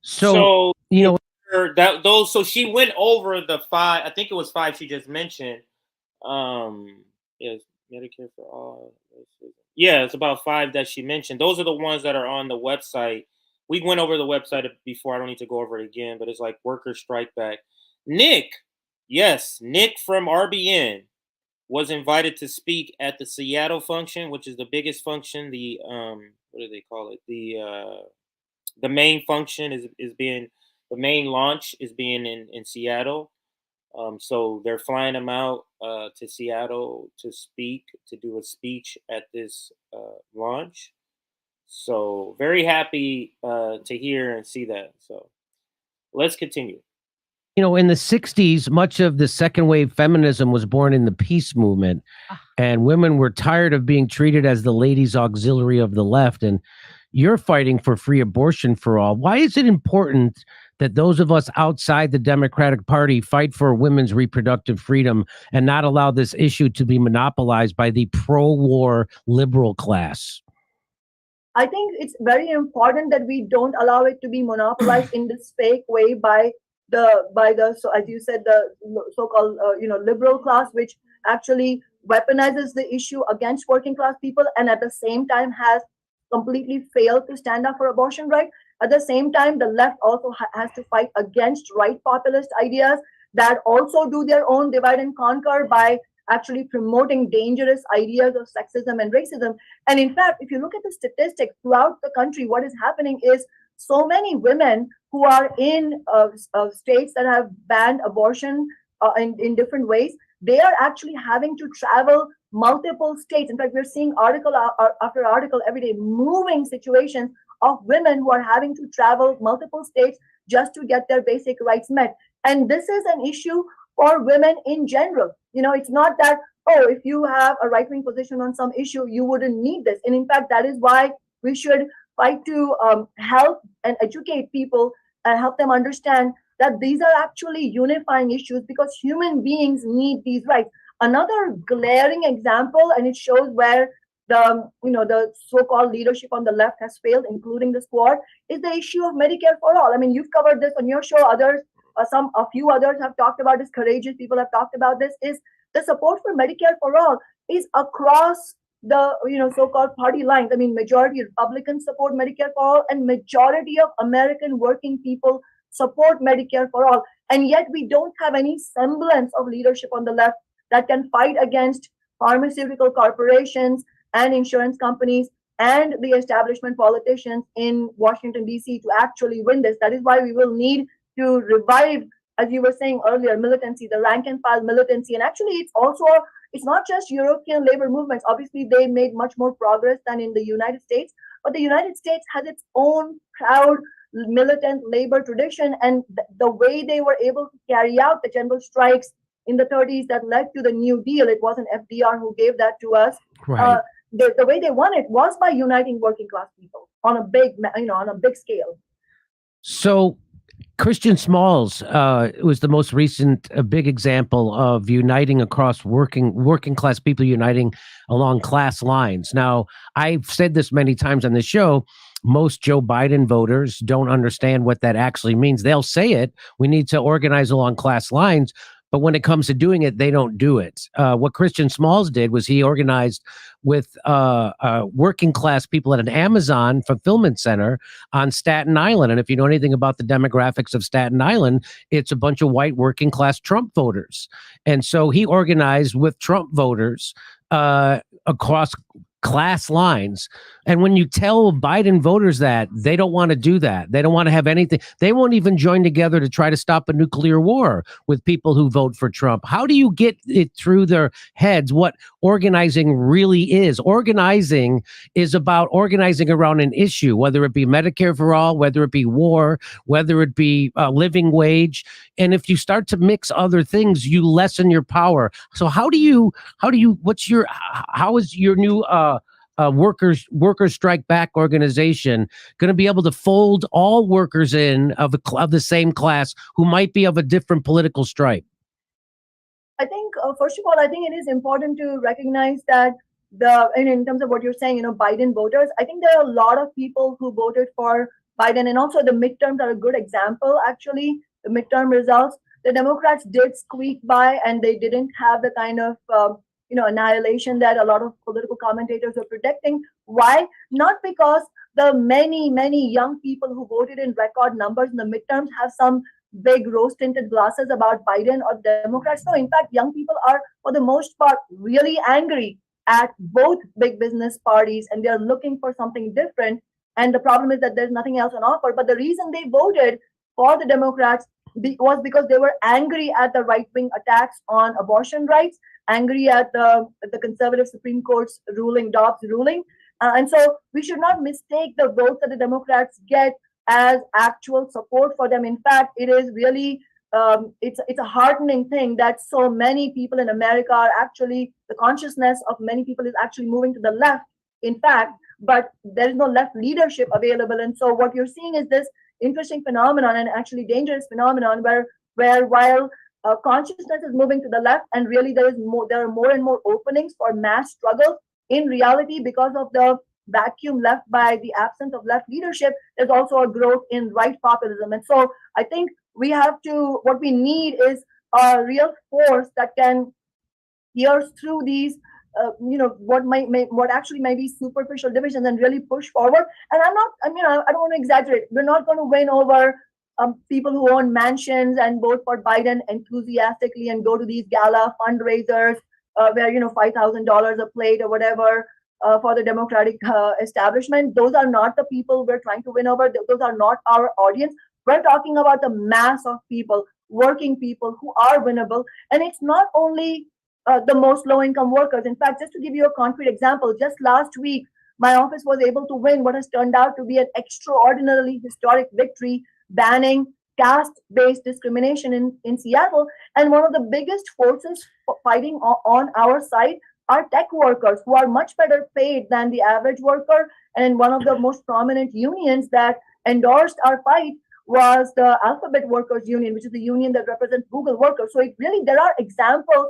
So you know, so she went over the 5. I think it was 5 she just mentioned. Yes, Medicare for all. Yeah, it's about 5 that she mentioned. Those are the ones that are on the website. We went over the website before. I don't need to go over it again, but it's like worker strike back. Nick from RBN was invited to speak at the Seattle function, which is the biggest function. The what do they call it? The main function is being, the main launch is being in Seattle. So they're flying him out to Seattle to speak, to do a speech at this launch. So very happy to hear and see that. So let's continue. You know, in the 60s, much of the second wave feminism was born in the peace movement, and women were tired of being treated as the ladies' auxiliary of the left. And you're fighting for free abortion for all. Why is it important that those of us outside the Democratic Party fight for women's reproductive freedom and not allow this issue to be monopolized by the pro-war liberal class? I think it's very important that we don't allow it to be monopolized in this fake way by the so as you said, the so-called liberal class, which actually weaponizes the issue against working class people, and at the same time has completely failed to stand up for abortion right. At the same time, the left also has to fight against right populist ideas that also do their own divide and conquer by actually promoting dangerous ideas of sexism and racism. And in fact, if you look at the statistics throughout the country, what is happening is so many women who are in states that have banned abortion in different ways, they are actually having to travel multiple states. In fact, we're seeing article after article every day, moving situations of women who are having to travel multiple states just to get their basic rights met. And this is an issue for women in general. You know, it's not that, oh, if you have a right-wing position on some issue, you wouldn't need this. And in fact, that is why we should fight to help and educate people and help them understand that these are actually unifying issues, because human beings need these rights. Another glaring example, and it shows where the so-called leadership on the left has failed, including the squad, is the issue of Medicare for all. I mean, you've covered this on your show. Others, a few others have talked about this. Courageous people have talked about this. Is the support for Medicare for all is across the so-called party lines. I mean, majority Republicans support Medicare for all, and majority of American working people support Medicare for all. And yet we don't have any semblance of leadership on the left that can fight against pharmaceutical corporations and insurance companies and the establishment politicians in Washington, D.C. to actually win this. That is why we will need to revive, as you were saying earlier, militancy, the rank and file militancy. And actually, it's not just European labor movements. Obviously, they made much more progress than in the United States, but the United States has its own proud militant labor tradition, and the way they were able to carry out the general strikes in the 30s that led to the New Deal. It wasn't FDR who gave that to us. Right. The way they won it was by uniting working class people on a big scale. So Christian Smalls was the most recent big example of uniting across working class people, uniting along class lines. Now, I've said this many times on the show. Most Joe Biden voters don't understand what that actually means. They'll say it. We need to organize along class lines. But when it comes to doing it, they don't do it. What Christian Smalls did was he organized with working class people at an Amazon fulfillment center on Staten Island. And if you know anything about the demographics of Staten Island, it's a bunch of white working class Trump voters. And so he organized with Trump voters across class lines. And when you tell Biden voters that, they don't want to do that. They don't want to have anything. They won't even join together to try to stop a nuclear war with people who vote for Trump. How do you get it through their heads what organizing really is? Organizing is about organizing around an issue, whether it be Medicare for all, whether it be war, whether it be living wage. And if you start to mix other things, you lessen your power. So how is your new workers strike back organization going to be able to fold all workers in of the same class who might be of a different political stripe? I think, first of all, I think it is important to recognize that in terms of what you're saying, Biden voters, I think there are a lot of people who voted for Biden, and also the midterms are a good example. Actually, the midterm results, the Democrats did squeak by, and they didn't have the kind of annihilation that a lot of political commentators were predicting. Why? Not because the many young people who voted in record numbers in the midterms have some big rose-tinted glasses about Biden or Democrats. No, in fact, young people are, for the most part, really angry at both big business parties, and they're looking for something different. And the problem is that there's nothing else on offer. But the reason they voted for the Democrats was because they were angry at the right-wing attacks on abortion rights, angry at the conservative Supreme Court's ruling, Dobbs ruling. And so we should not mistake the votes that the Democrats get as actual support for them. In fact, it is really it's a heartening thing that so many people in America are actually, the consciousness of many people is actually moving to the left, in fact, but there is no left leadership available. And so what you're seeing is this interesting phenomenon, and actually dangerous phenomenon, where while consciousness is moving to the left, and really there are more and more openings for mass struggle, in reality, because of the vacuum left by the absence of left leadership, there's also a growth in right populism. And so I think what we need is a real force that can pierce through these what actually may be superficial divisions and really push forward. And I don't want to exaggerate. We're not going to win over people who own mansions and vote for Biden enthusiastically and go to these gala fundraisers where $5,000 a plate or whatever for the Democratic establishment. Those are not the people we're trying to win over. Those are not our audience. We're talking about the mass of people, working people who are winnable. And it's not only the most low-income workers. In fact, just to give you a concrete example, just last week, my office was able to win what has turned out to be an extraordinarily historic victory, banning caste-based discrimination in Seattle. And one of the biggest forces fighting on our side are tech workers, who are much better paid than the average worker. And one of the most prominent unions that endorsed our fight was the Alphabet Workers Union, which is the union that represents Google workers. So there are examples,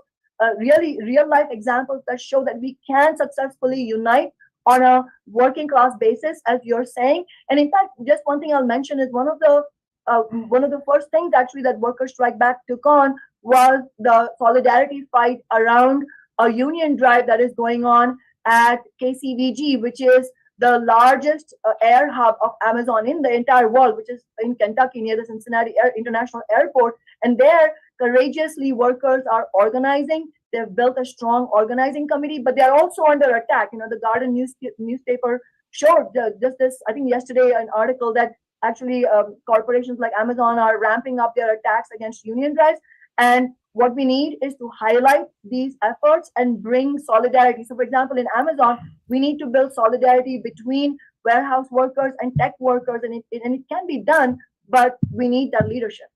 really real life examples that show that we can successfully unite on a working class basis, as you're saying. And in fact, just one thing I'll mention is one of the first things actually that Workers Strike Back took on was the solidarity fight around a union drive that is going on at KCVG, which is the largest air hub of Amazon in the entire world, which is in Kentucky near the Cincinnati International Airport. And there, courageously, workers are organizing. They've built a strong organizing committee, but they're also under attack. The Guardian newspaper showed just this, I think yesterday, an article that actually corporations like Amazon are ramping up their attacks against union drives. And what we need is to highlight these efforts and bring solidarity. So, for example, in Amazon, we need to build solidarity between warehouse workers and tech workers, and it can be done, but we need that leadership.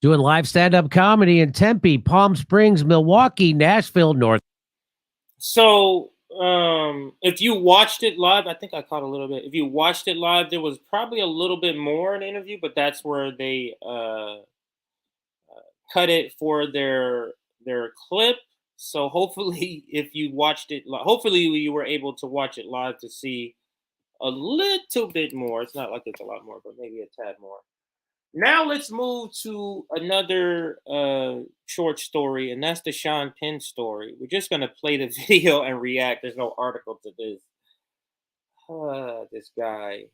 Doing live stand-up comedy in Tempe, Palm Springs, Milwaukee, Nashville, North. So, if you watched it live, I think I caught a little bit. If you watched it live, there was probably a little bit more in the interview, but that's where they cut it for their clip. So hopefully, if you watched it, hopefully you were able to watch it live to see a little bit more. It's not like it's a lot more, but maybe a tad more. Now let's move to another short story, and that's the Sean Penn story. We're just gonna play the video and react. There's no article to this. This guy,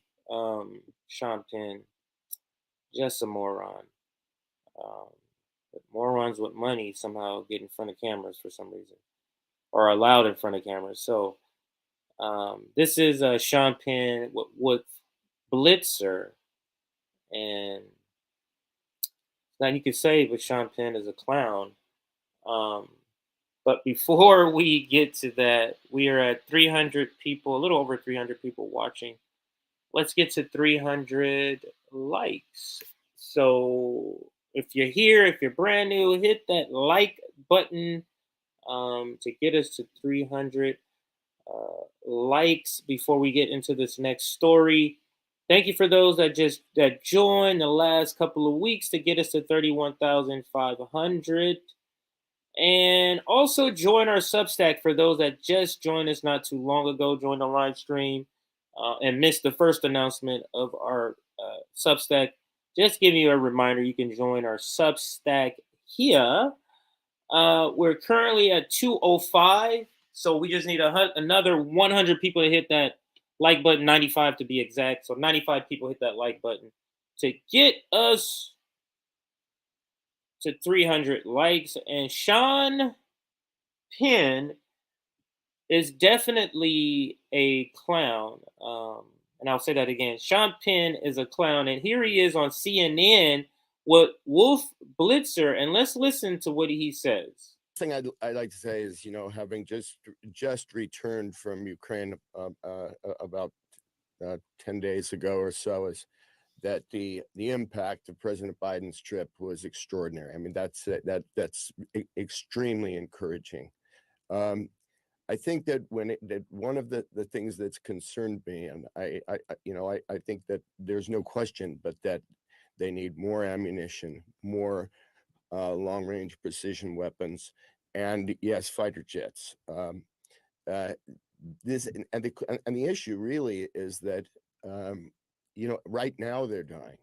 Sean Penn, just a moron. But morons with money somehow get in front of cameras for some reason, or are allowed in front of cameras. So this is Sean Penn with Blitzer, and now you could say, but Sean Penn is a clown. But before we get to that, we are at 300 people, a little over 300 people watching. Let's get to 300 likes. So if you're here, if you're brand new, hit that like button to get us to 300. likes before we get into this next story. Thank you for those that joined the last couple of weeks to get us to 31,500. And also join our Substack for those that just joined us not too long ago, joined the live stream, and missed the first announcement of our Substack. Just giving you a reminder, you can join our Substack here. We're currently at 205, so we just need another 100 people to hit that like button, 95 to be exact. So 95 people hit that like button to get us to 300 likes. And Sean Penn is definitely a clown. And I'll say that again. Sean Penn is a clown. And here he is on CNN with Wolf Blitzer. And let's listen to what he says. Thing I'd like to say is, having just returned from Ukraine about 10 days ago or so, is that the impact of President Biden's trip was extraordinary. I mean, that's extremely encouraging. I think that that one of the things that's concerned me, and I think that there's no question, but that they need more ammunition, more long-range precision weapons, and yes, fighter jets. This and the issue really is that right now they're dying,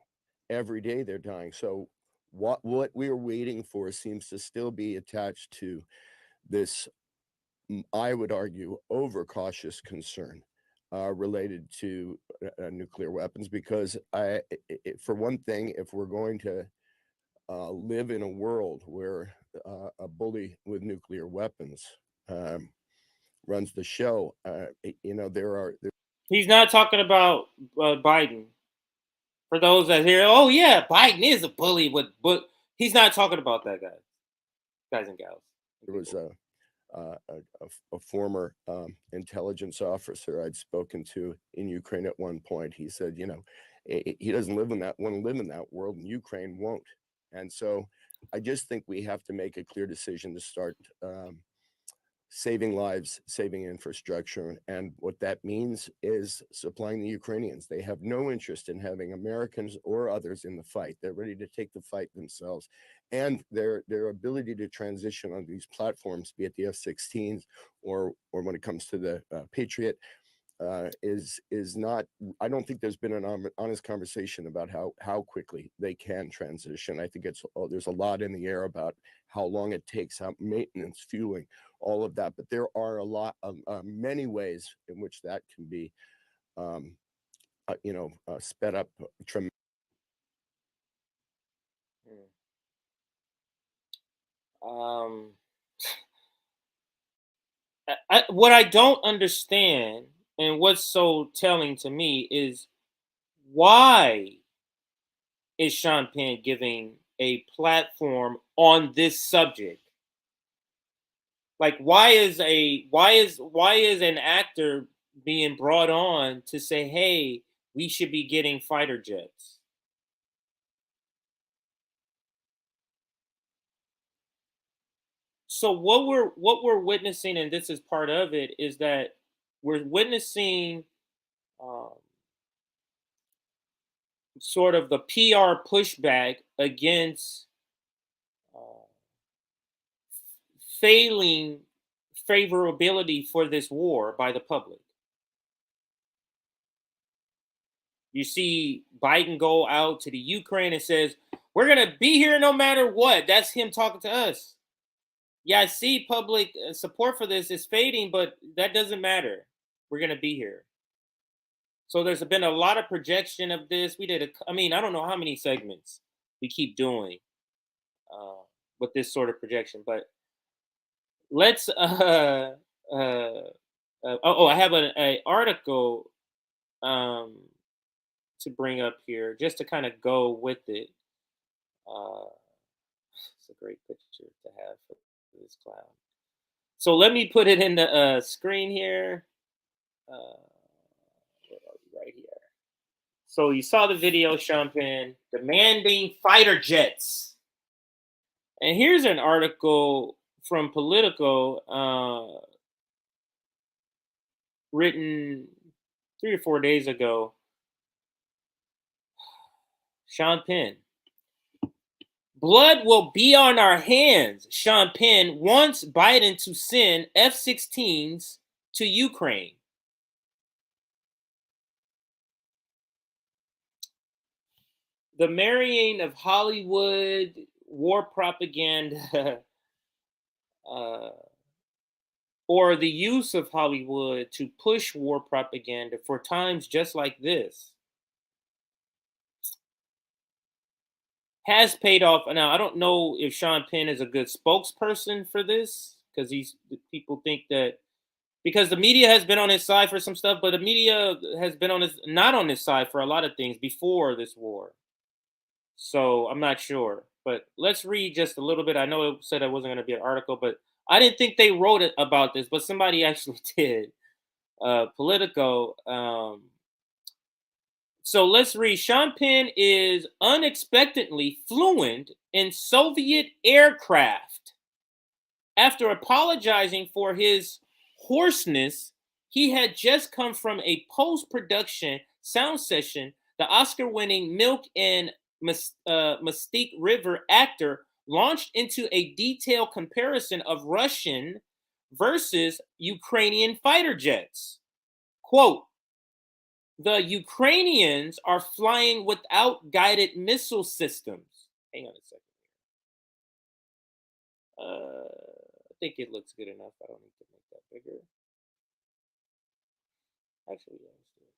every day they're dying. So what we're waiting for seems to still be attached to this, I would argue, overcautious concern related to nuclear weapons, because for one thing, if we're going to live in a world where a bully with nuclear weapons runs the show, He's not talking about Biden. For those that hear, oh yeah, Biden is a bully but he's not talking about that, guys and gals. There was a former intelligence officer I'd spoken to in Ukraine at one point. He said, he doesn't want to live in that world, and Ukraine won't. And so I just think we have to make a clear decision to start saving lives, saving infrastructure. And what that means is supplying the Ukrainians. They have no interest in having Americans or others in the fight. They're ready to take the fight themselves. And their ability to transition on these platforms, be it the F-16s or when it comes to the Patriot, is not. I don't think there's been an honest conversation about how quickly they can transition. I think there's a lot in the air about how long it takes, how maintenance, fueling, all of that. But there are a lot of many ways in which that can be, sped up tremendously. What I don't understand, and what's so telling to me, is why is Sean Penn giving a platform on this subject? Like, why is an actor being brought on to say, hey, we should be getting fighter jets? So what we're witnessing, and this is part of it, is that we're witnessing sort of the PR pushback against failing favorability for this war by the public. You see Biden go out to the Ukraine and says, we're going to be here no matter what. That's him talking to us. Yeah, I see public support for this is fading, but that doesn't matter. We're going to be here. So there's been a lot of projection of this. We did I don't know how many segments we keep doing with this sort of projection, but let's I have an article to bring up here just to kind of go with it. It's a great picture to have for this clown. So let me put it in the screen here. Right here. So you saw the video, Sean Penn, demanding fighter jets. And here's an article from Politico written 3 or 4 days ago. Sean Penn. Blood will be on our hands. Sean Penn wants Biden to send F-16s to Ukraine. The marrying of Hollywood, war propaganda, or the use of Hollywood to push war propaganda for times just like this has paid off. Now, I don't know if Sean Penn is a good spokesperson for this, because people think that because the media has been on his side for some stuff, but the media has been not on his side for a lot of things before this war. So I'm not sure, but let's read just a little bit. I know it said it wasn't going to be an article, but I didn't think they wrote it about this, but somebody actually did. Politico. So let's read. Sean Penn is unexpectedly fluent in Soviet aircraft. After apologizing for his hoarseness, he had just come from a post-production sound session. The Oscar-winning Milk and Mystique River actor launched into a detailed comparison of Russian versus Ukrainian fighter jets. Quote, the Ukrainians are flying without guided missile systems. Hang on a second. I think it looks good enough. I don't need to make that bigger. Actually, yeah, let's do it.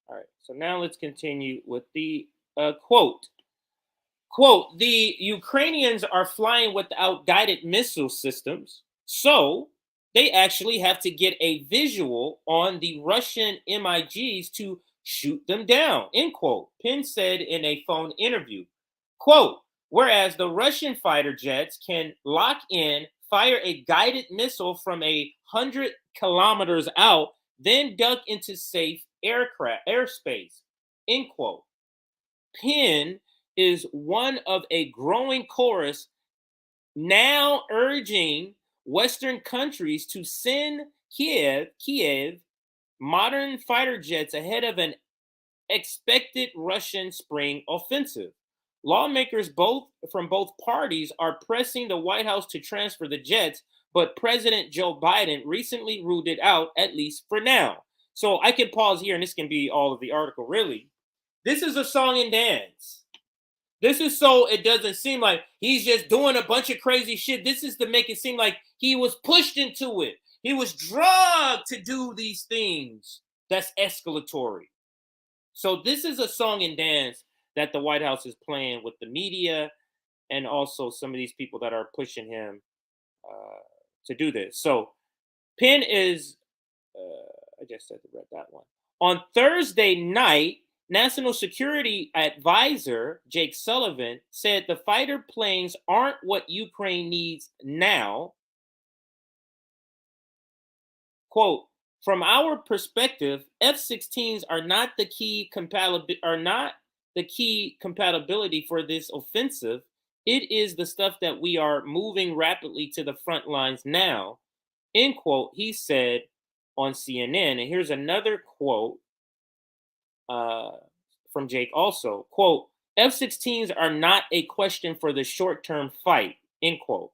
All right, so now let's continue with the quote. Quote, the Ukrainians are flying without guided missile systems, so they actually have to get a visual on the Russian MiGs to shoot them down, end quote. Penn said in a phone interview. Quote, whereas the Russian fighter jets can lock in, fire a guided missile from 100 kilometers out, then duck into safe airspace, end quote. Penn is one of a growing chorus now urging Western countries to send Kiev modern fighter jets ahead of an expected Russian spring offensive. Lawmakers from both parties are pressing the White House to transfer the jets, but President Joe Biden recently ruled it out, at least for now. So I can pause here, and this can be all of the article, really. This is a song and dance. This is so it doesn't seem like he's just doing a bunch of crazy shit. This is to make it seem like he was pushed into it. He was drugged to do these things. That's escalatory. So this is a song and dance that the White House is playing with the media and also some of these people that are pushing him to do this. So Penn is, I just said to read that one. On Thursday night, National Security Advisor Jake Sullivan said the fighter planes aren't what Ukraine needs now. Quote, from our perspective, F-16s are not the key compatibility for this offensive. It is the stuff that we are moving rapidly to the front lines now, end quote, he said on CNN. And here's another quote from Jake also. Quote, F-16s are not a question for the short-term fight, end quote.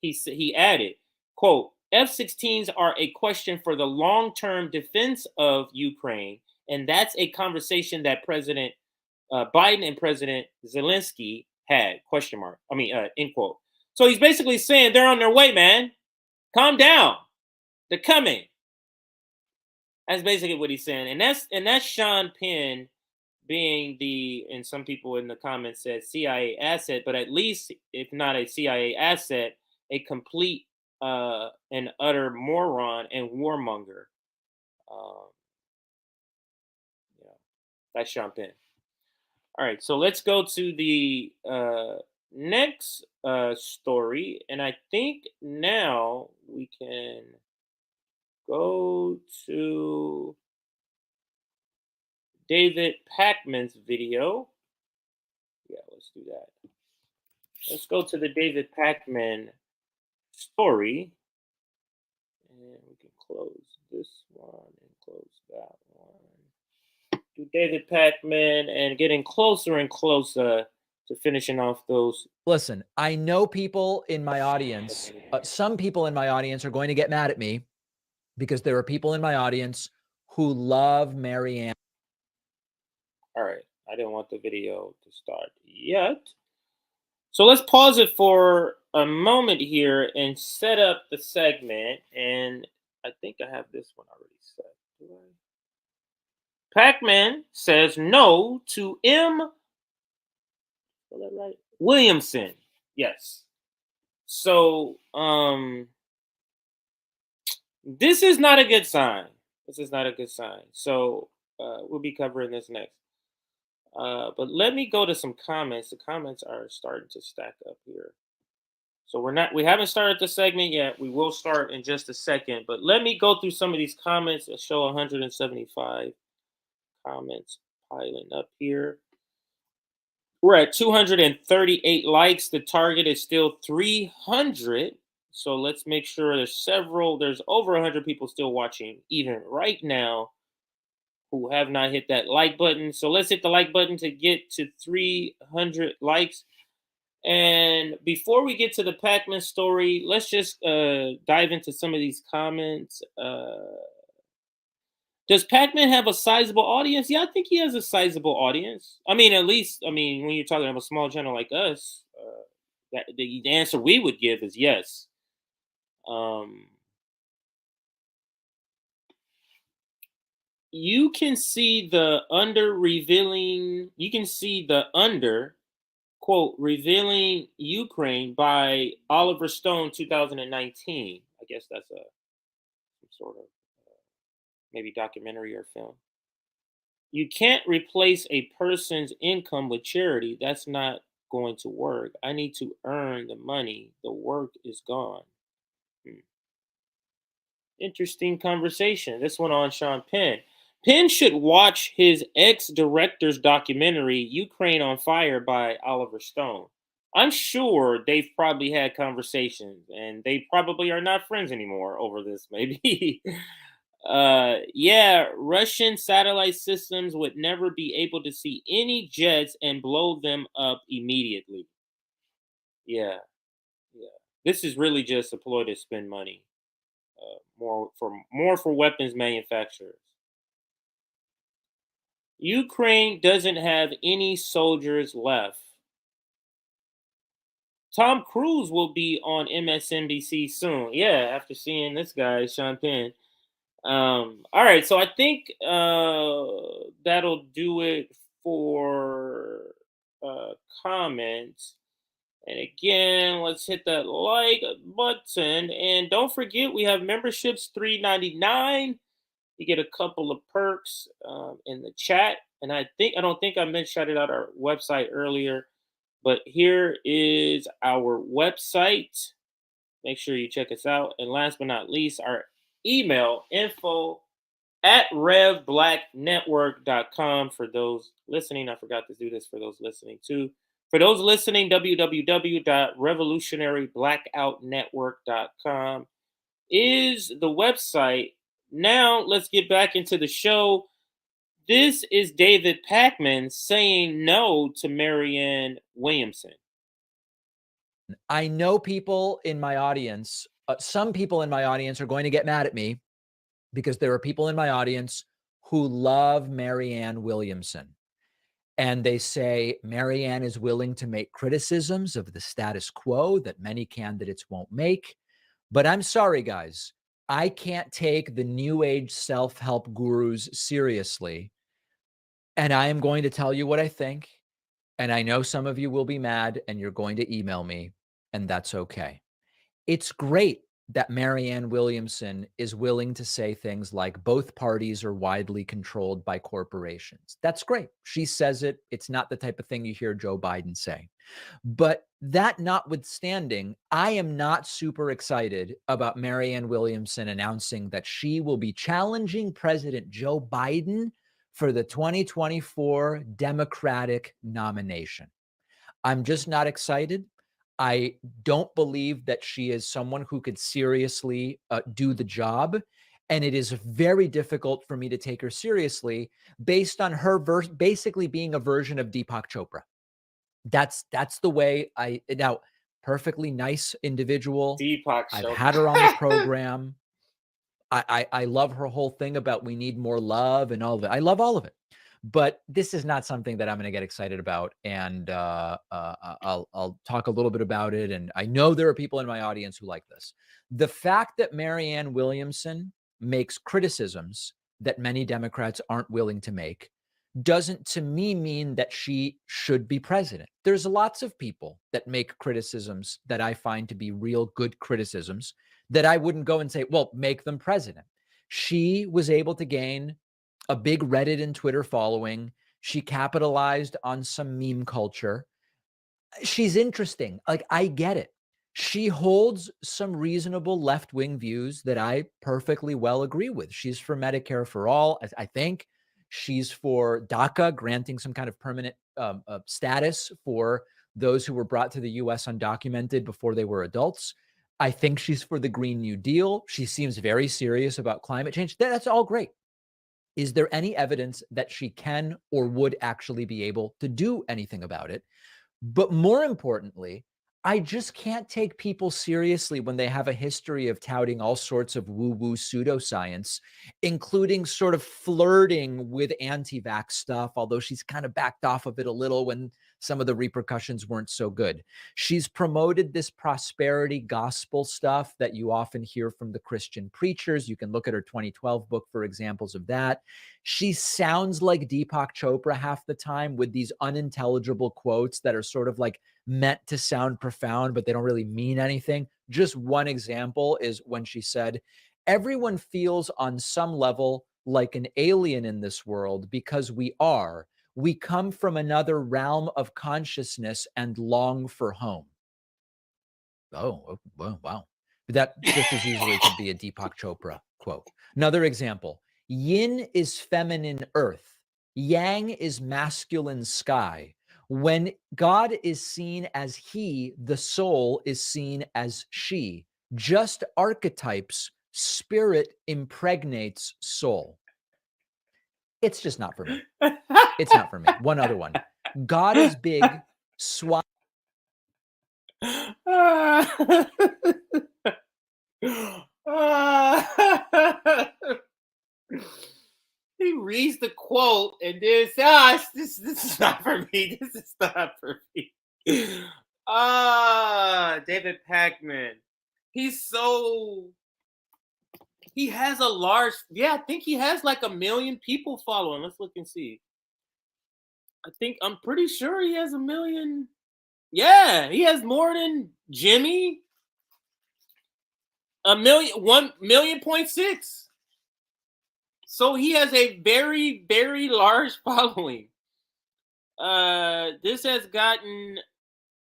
He added, quote, F-16s are a question for the long-term defense of Ukraine, and that's a conversation that President Biden and President Zelensky had, end quote. So he's basically saying they're on their way, man. Calm down. They're coming. That's basically what he's saying. And that's Sean Penn being and some people in the comments said CIA asset, but at least if not a CIA asset, a complete and utter moron and warmonger. That's Sean Penn. All right, so let's go to the next story, and I think now we can go to David Pakman's video. Yeah, let's do that. Let's go to the David Pakman story. And we can close this one and close that one. To David Pakman, and getting closer and closer to finishing off those. Listen, I know people in my audience, some people in my audience are going to get mad at me because there are people in my audience who love Marianne. All right. I didn't want the video to start yet. So let's pause it for a moment here and set up the segment. And I think I have this one already set. Do I? Pakman says no to Williamson. Yes. So this is not a good sign. This is not a good sign. So we'll be covering this next. But let me go to some comments. The comments are starting to stack up here. So we haven't started the segment yet. We will start in just a second. But let me go through some of these comments. I show 175 comments piling up here. We're at 238 likes. The target is still 300. So let's make sure there's over 100 people still watching even right now who have not hit that like button. So let's hit the like button to get to 300 likes. And before we get to the Pakman story, let's just dive into some of these comments. Does Pakman have a sizable audience? Yeah, I think he has a sizable audience. I mean, at least, when you're talking about a small channel like us, the answer we would give is yes. You can see the under revealing, quote, revealing Ukraine by Oliver Stone 2019. I guess that's some sort of maybe documentary or film. You can't replace a person's income with charity. That's not going to work. I need to earn the money. The work is gone. Interesting conversation. This one on Sean Penn. Penn should watch his ex-director's documentary, Ukraine on Fire by Oliver Stone. I'm sure they've probably had conversations, and they probably are not friends anymore over this, maybe. Yeah, Russian satellite systems would never be able to see any jets and blow them up immediately. Yeah. This is really just a ploy to spend money. More for weapons manufacturers. Ukraine doesn't have any soldiers left. Tom Cruise will be on MSNBC soon. Yeah, after seeing this guy, Sean Penn. All right, so I think that'll do it for comments. And again, let's hit that like button. And don't forget, we have memberships, $3.99. You get a couple of perks in the chat. And I don't think I shouted out our website earlier, but here is our website. Make sure you check us out. And last but not least, our email, info@revblacknetwork.com. For those listening, I forgot to do this for those listening too. For those listening, www.revolutionaryblackoutnetwork.com is the website. Now let's get back into the show. This is David Pakman saying no to Marianne Williamson. I know people in my audience, some people in my audience are going to get mad at me because there are people in my audience who love Marianne Williamson. And they say Marianne is willing to make criticisms of the status quo that many candidates won't make. But I'm sorry, guys. I can't take the new age self-help gurus seriously. And I am going to tell you what I think. And I know some of you will be mad and you're going to email me, and that's okay. It's great that Marianne Williamson is willing to say things like both parties are widely controlled by corporations. That's great. She says it. It's not the type of thing you hear Joe Biden say. But that notwithstanding, I am not super excited about Marianne Williamson announcing that she will be challenging President Joe Biden for the 2024 Democratic nomination. I'm just not excited. I don't believe that she is someone who could seriously do the job. And it is very difficult for me to take her seriously based on her basically being a version of Deepak Chopra. That's the way now, perfectly nice individual. Deepak I've Chopra. had her on the program. I love her whole thing about we need more love and all of it. I love all of it. But this is not something that I'm going to get excited about. And I'll talk a little bit about it. And I know there are people in my audience who like this. The fact that Marianne Williamson makes criticisms that many Democrats aren't willing to make doesn't, to me, mean that she should be president. There's lots of people that make criticisms that I find to be real good criticisms that I wouldn't go and say, well, make them president. She was able to gain a big Reddit and Twitter following. She capitalized on some meme culture. She's interesting. Like, I get it. She holds some reasonable left-wing views that I perfectly well agree with. She's for Medicare for all, I think. She's for DACA, granting some kind of permanent status for those who were brought to the U.S. undocumented before they were adults. I think she's for the Green New Deal. She seems very serious about climate change. That's all great. Is there any evidence that she can or would actually be able to do anything about it? But more importantly, I just can't take people seriously when they have a history of touting all sorts of woo-woo pseudoscience, including sort of flirting with anti-vax stuff, although she's kind of backed off of it a little when some of the repercussions weren't so good. She's promoted this prosperity gospel stuff that you often hear from the Christian preachers. You can look at her 2012 book for examples of that. She sounds like Deepak Chopra half the time with these unintelligible quotes that are sort of like meant to sound profound, but they don't really mean anything. Just one example is when she said, everyone feels on some level like an alien in this world because we are. We come from another realm of consciousness and long for home. Oh, wow. That just as easily could be a Deepak Chopra quote. Another example, yin is feminine earth. Yang is masculine sky. When God is seen as he, the soul is seen as she. Just archetypes, spirit impregnates soul. It's just not for me. It's not for me. One other one. God is big. He reads the quote and then says, this is not for me. This is not for me. David Pakman. He has a large, I think he has like 1 million people following. Let's look and see. I'm pretty sure he has 1 million. Yeah, he has more than Jimmy. 1 million, 1.6. So he has a very, very large following. This has gotten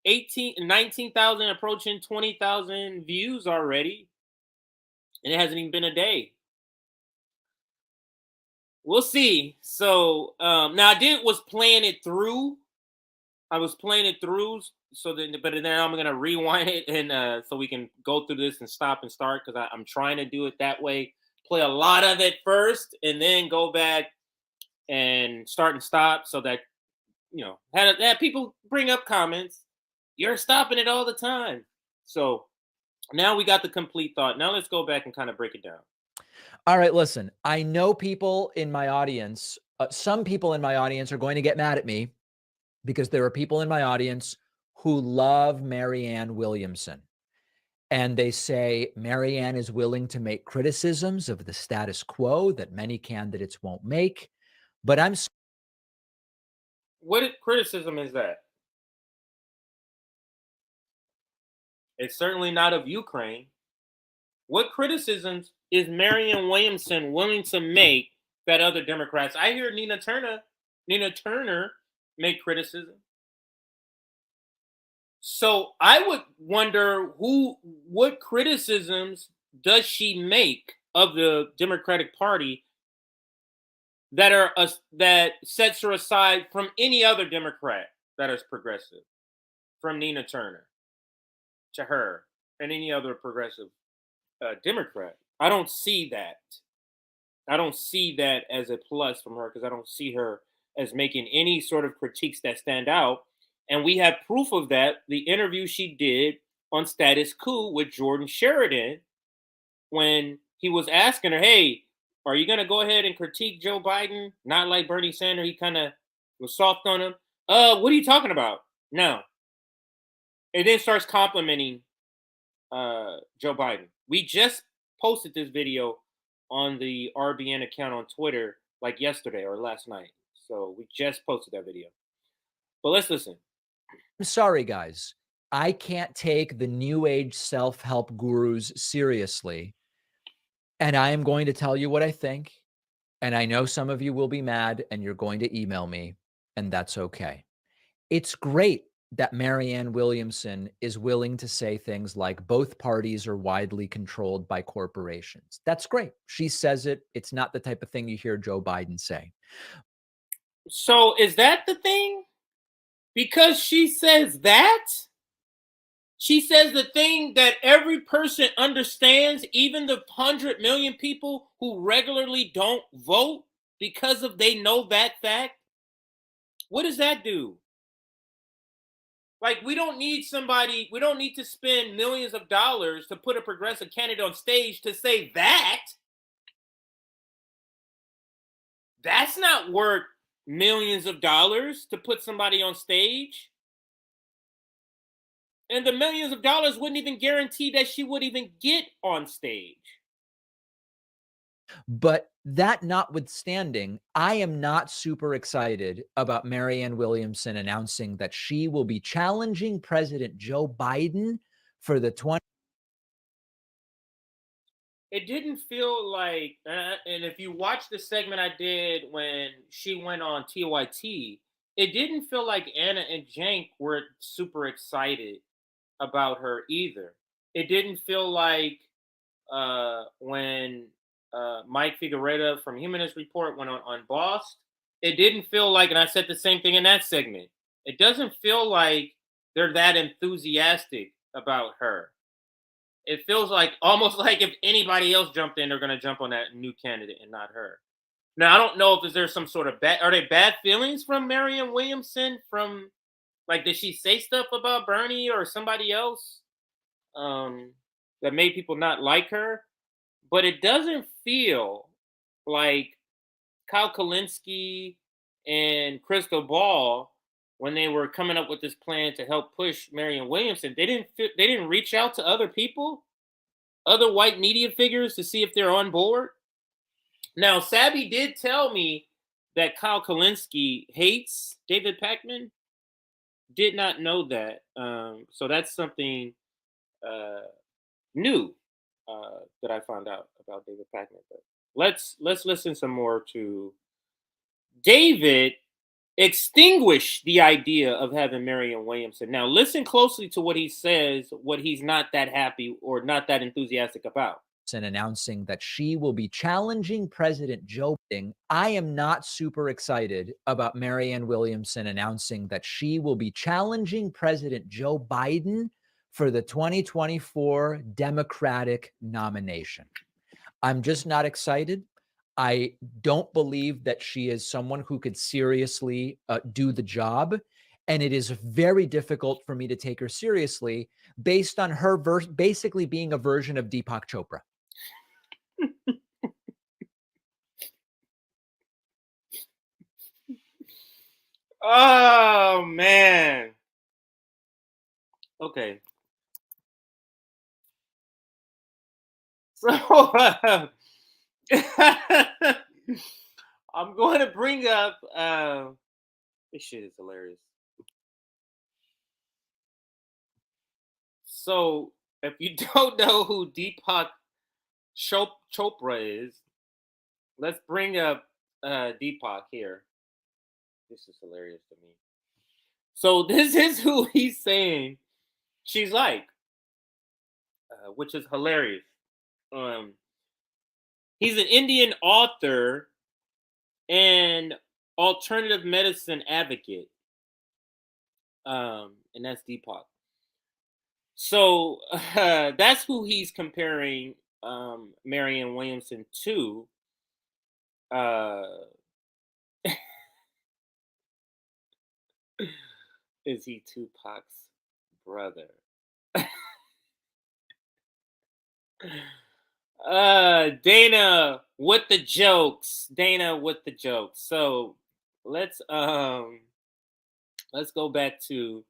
19,000 approaching 20,000 views already. And it hasn't even been a day. We'll see. So now I was playing it through. So then, but then I'm gonna rewind it and so we can go through this and stop and start because I'm trying to do it that way. Play a lot of it first and then go back and start and stop so that had people bring up comments. You're stopping it all the time. So now we got the complete thought. Now let's go back and kind of break it down. All right, listen, I know people in my audience, some people in my audience are going to get mad at me because there are people in my audience who love Marianne Williamson. And they say Marianne is willing to make criticisms of the status quo that many candidates won't make. But what criticism is that? It's certainly not of Ukraine. What criticisms is Marianne Williamson willing to make that other Democrats? I hear Nina Turner make criticism. So I would wonder what criticisms does she make of the Democratic Party that sets her aside from any other Democrat that is progressive, from Nina Turner? to her and any other progressive Democrat. I don't see that. I don't see that as a plus from her because I don't see her as making any sort of critiques that stand out. And we have proof of that. The interview she did on Status Quo with Jordan Sheridan when he was asking her, hey, are you going to go ahead and critique Joe Biden? Not like Bernie Sanders. He kind of was soft on him. What are you talking about? No. And then starts complimenting Joe Biden. We just posted this video on the RBN account on Twitter like yesterday or last night. So we just posted that video. But let's listen. I'm sorry, guys. I can't take the new age self-help gurus seriously. And I am going to tell you what I think. And I know some of you will be mad and you're going to email me, and that's okay. It's great that Marianne Williamson is willing to say things like both parties are widely controlled by corporations. That's great. She says it. It's not the type of thing you hear Joe Biden say. So is that the thing? Because she says that? She says the thing that every person understands, even the 100 million people who regularly don't vote because of they know that fact. What does that do? Like, we don't need to spend millions of dollars to put a progressive candidate on stage to say that. That's not worth millions of dollars to put somebody on stage. And the millions of dollars wouldn't even guarantee that she would even get on stage. But that notwithstanding, I am not super excited about Marianne Williamson announcing that she will be challenging President Joe Biden for the 20. It didn't feel like, and if you watch the segment I did when she went on TYT, it didn't feel like Anna and Cenk were super excited about her either. It didn't feel like when Mike Figueroa from Humanist Report went on Boss, it didn't feel like, and I said the same thing in that segment, it doesn't feel like they're that enthusiastic about her. It feels like almost like if anybody else jumped in, they're going to jump on that new candidate and not her. Now, I don't know if there's some sort of are they bad feelings from Marianne Williamson from, like, did she say stuff about Bernie or somebody else that made people not like her? But it doesn't feel like Kyle Kalinske and Crystal Ball, when they were coming up with this plan to help push Marianne Williamson, they didn't reach out to other people, other white media figures, to see if they're on board. Now, Sabby did tell me that Kyle Kalinske hates David Pakman. Did not know that. So that's something new that I found out about David Pakman. But let's listen some more to David extinguish the idea of having Marianne Williamson. Now, listen closely to what he says, what he's not that happy or not that enthusiastic about. And announcing that she will be challenging President Joe Biden. I am not super excited about Marianne Williamson announcing that she will be challenging President Joe Biden for the 2024 Democratic nomination. I'm just not excited. I don't believe that she is someone who could seriously do the job. And it is very difficult for me to take her seriously based on her basically being a version of Deepak Chopra. Oh, man. Okay. So I'm going to bring up this shit is hilarious. So if you don't know who Deepak Chopra is, let's bring up Deepak here. This is hilarious to me. So this is who he's saying she's like, which is hilarious. He's an Indian author and alternative medicine advocate. And that's Deepak. So that's who he's comparing Marianne Williamson to. Is he Tupac's brother? Dana with the jokes. Dana with the jokes. So let's go back to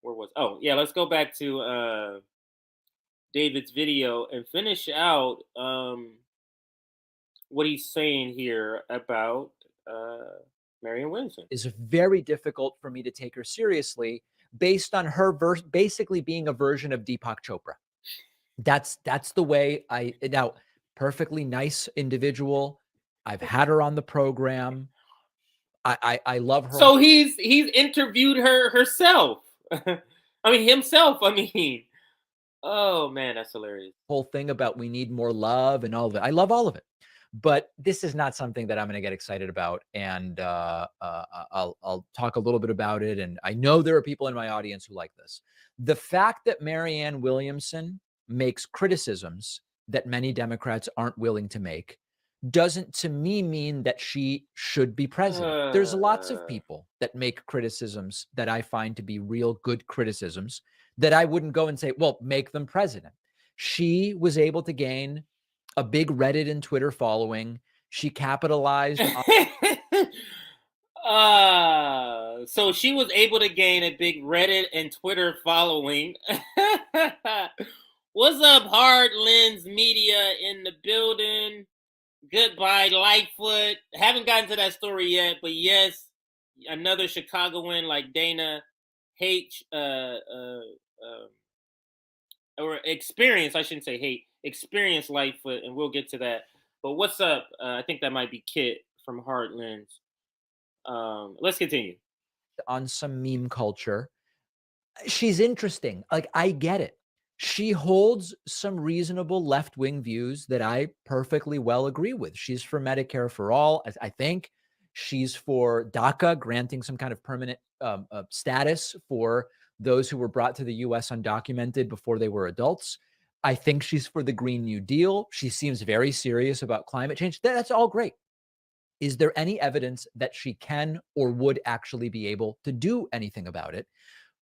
let's go back to David's video and finish out what he's saying here about Marianne Williamson. Is very difficult for me to take her seriously based on her basically being a version of Deepak Chopra. That's the way now, perfectly nice individual. I've had her on the program. I love her. So he's interviewed her herself. I mean himself. I mean, oh man, that's hilarious. Whole thing about we need more love and all of it. I love all of it. But this is not something that I'm going to get excited about. And I'll talk a little bit about it. And I know there are people in my audience who like this. The fact that Marianne Williamson makes criticisms that many Democrats aren't willing to make doesn't, to me, mean that she should be president. There's lots of people that make criticisms that I find to be real good criticisms that I wouldn't go and say, well, make them president. She was able to gain a big Reddit and Twitter following. She capitalized on... so she was able to gain a big Reddit and Twitter following. What's up, Hard Lens Media in the building? Goodbye, Lightfoot. Haven't gotten to that story yet, but yes, another Chicagoan like Dana hate or experience. I shouldn't say hate. Experience Lightfoot, and we'll get to that. But what's up? I think that might be Kit from Hard Lens. Let's continue. On some meme culture. She's interesting. Like, I get it. She holds some reasonable left-wing views that I perfectly well agree with. She's for Medicare for all, I think. She's for DACA, granting some kind of permanent status for those who were brought to the U.S. undocumented before they were adults. I think she's for the Green New Deal. She seems very serious about climate change. That's all great. Is there any evidence that she can or would actually be able to do anything about it?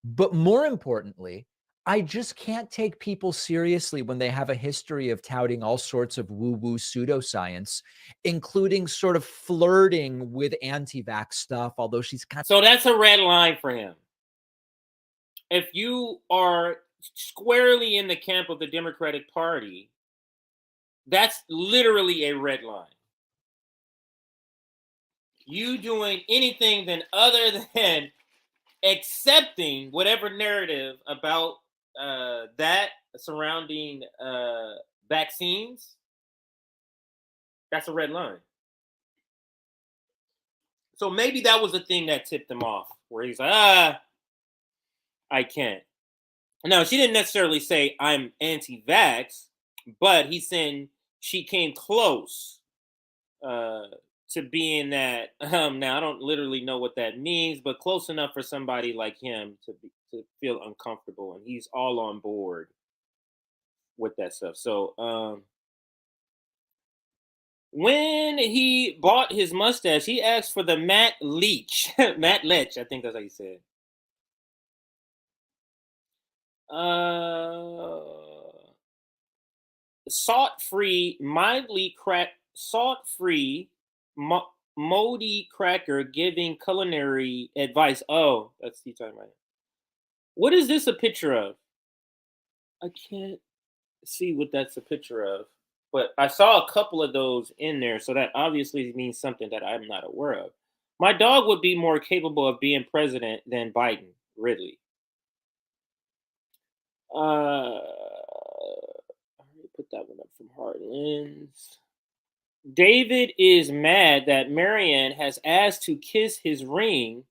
But more importantly, I just can't take people seriously when they have a history of touting all sorts of woo-woo pseudoscience, including sort of flirting with anti-vax stuff, although she's kind of... So that's a red line for him. If you are squarely in the camp of the Democratic Party, that's literally a red line. You doing anything other than accepting whatever narrative about that surrounding vaccines, that's a red line. So maybe that was the thing that tipped him off, where he's like, I can't. Now, she didn't necessarily say I'm anti-vax, but he's saying she came close to being that. Now, I don't literally know what that means, but close enough for somebody like him to feel uncomfortable, and he's all on board with that stuff. So when he bought his mustache, he asked for the Matt Leach. Matt Lech, I think that's how you said. Salt-free, salt-free Modi cracker giving culinary advice. Oh, that's the time, right? What is this a picture of? I can't see what that's a picture of, but I saw a couple of those in there, so that obviously means something that I'm not aware of. My dog would be more capable of being president than Biden, Ridley. Put that one up from Hard Lens. David is mad that Marianne has asked to kiss his ring.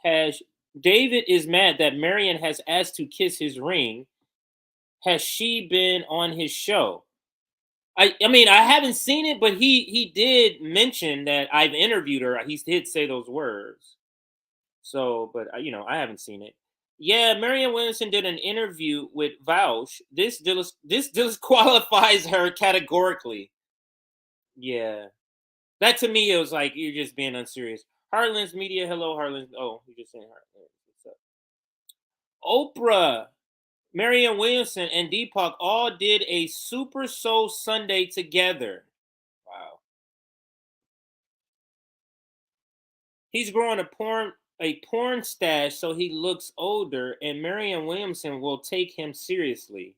David is mad that Marianne has asked to kiss his ring. Has she been on his show? I mean, I haven't seen it, but he did mention that I've interviewed her. He did say those words. So, but I haven't seen it. Yeah, Marianne Williamson did an interview with Vaush. This disqualifies her categorically. Yeah. That to me, it was like, you're just being unserious. Harlan's Media, hello, Harlan. Oh, you're just saying Harlan. What's up? Oprah, Marianne Williamson, and Deepak all did a Super Soul Sunday together. Wow. He's growing a porn stash so he looks older, and Marianne Williamson will take him seriously.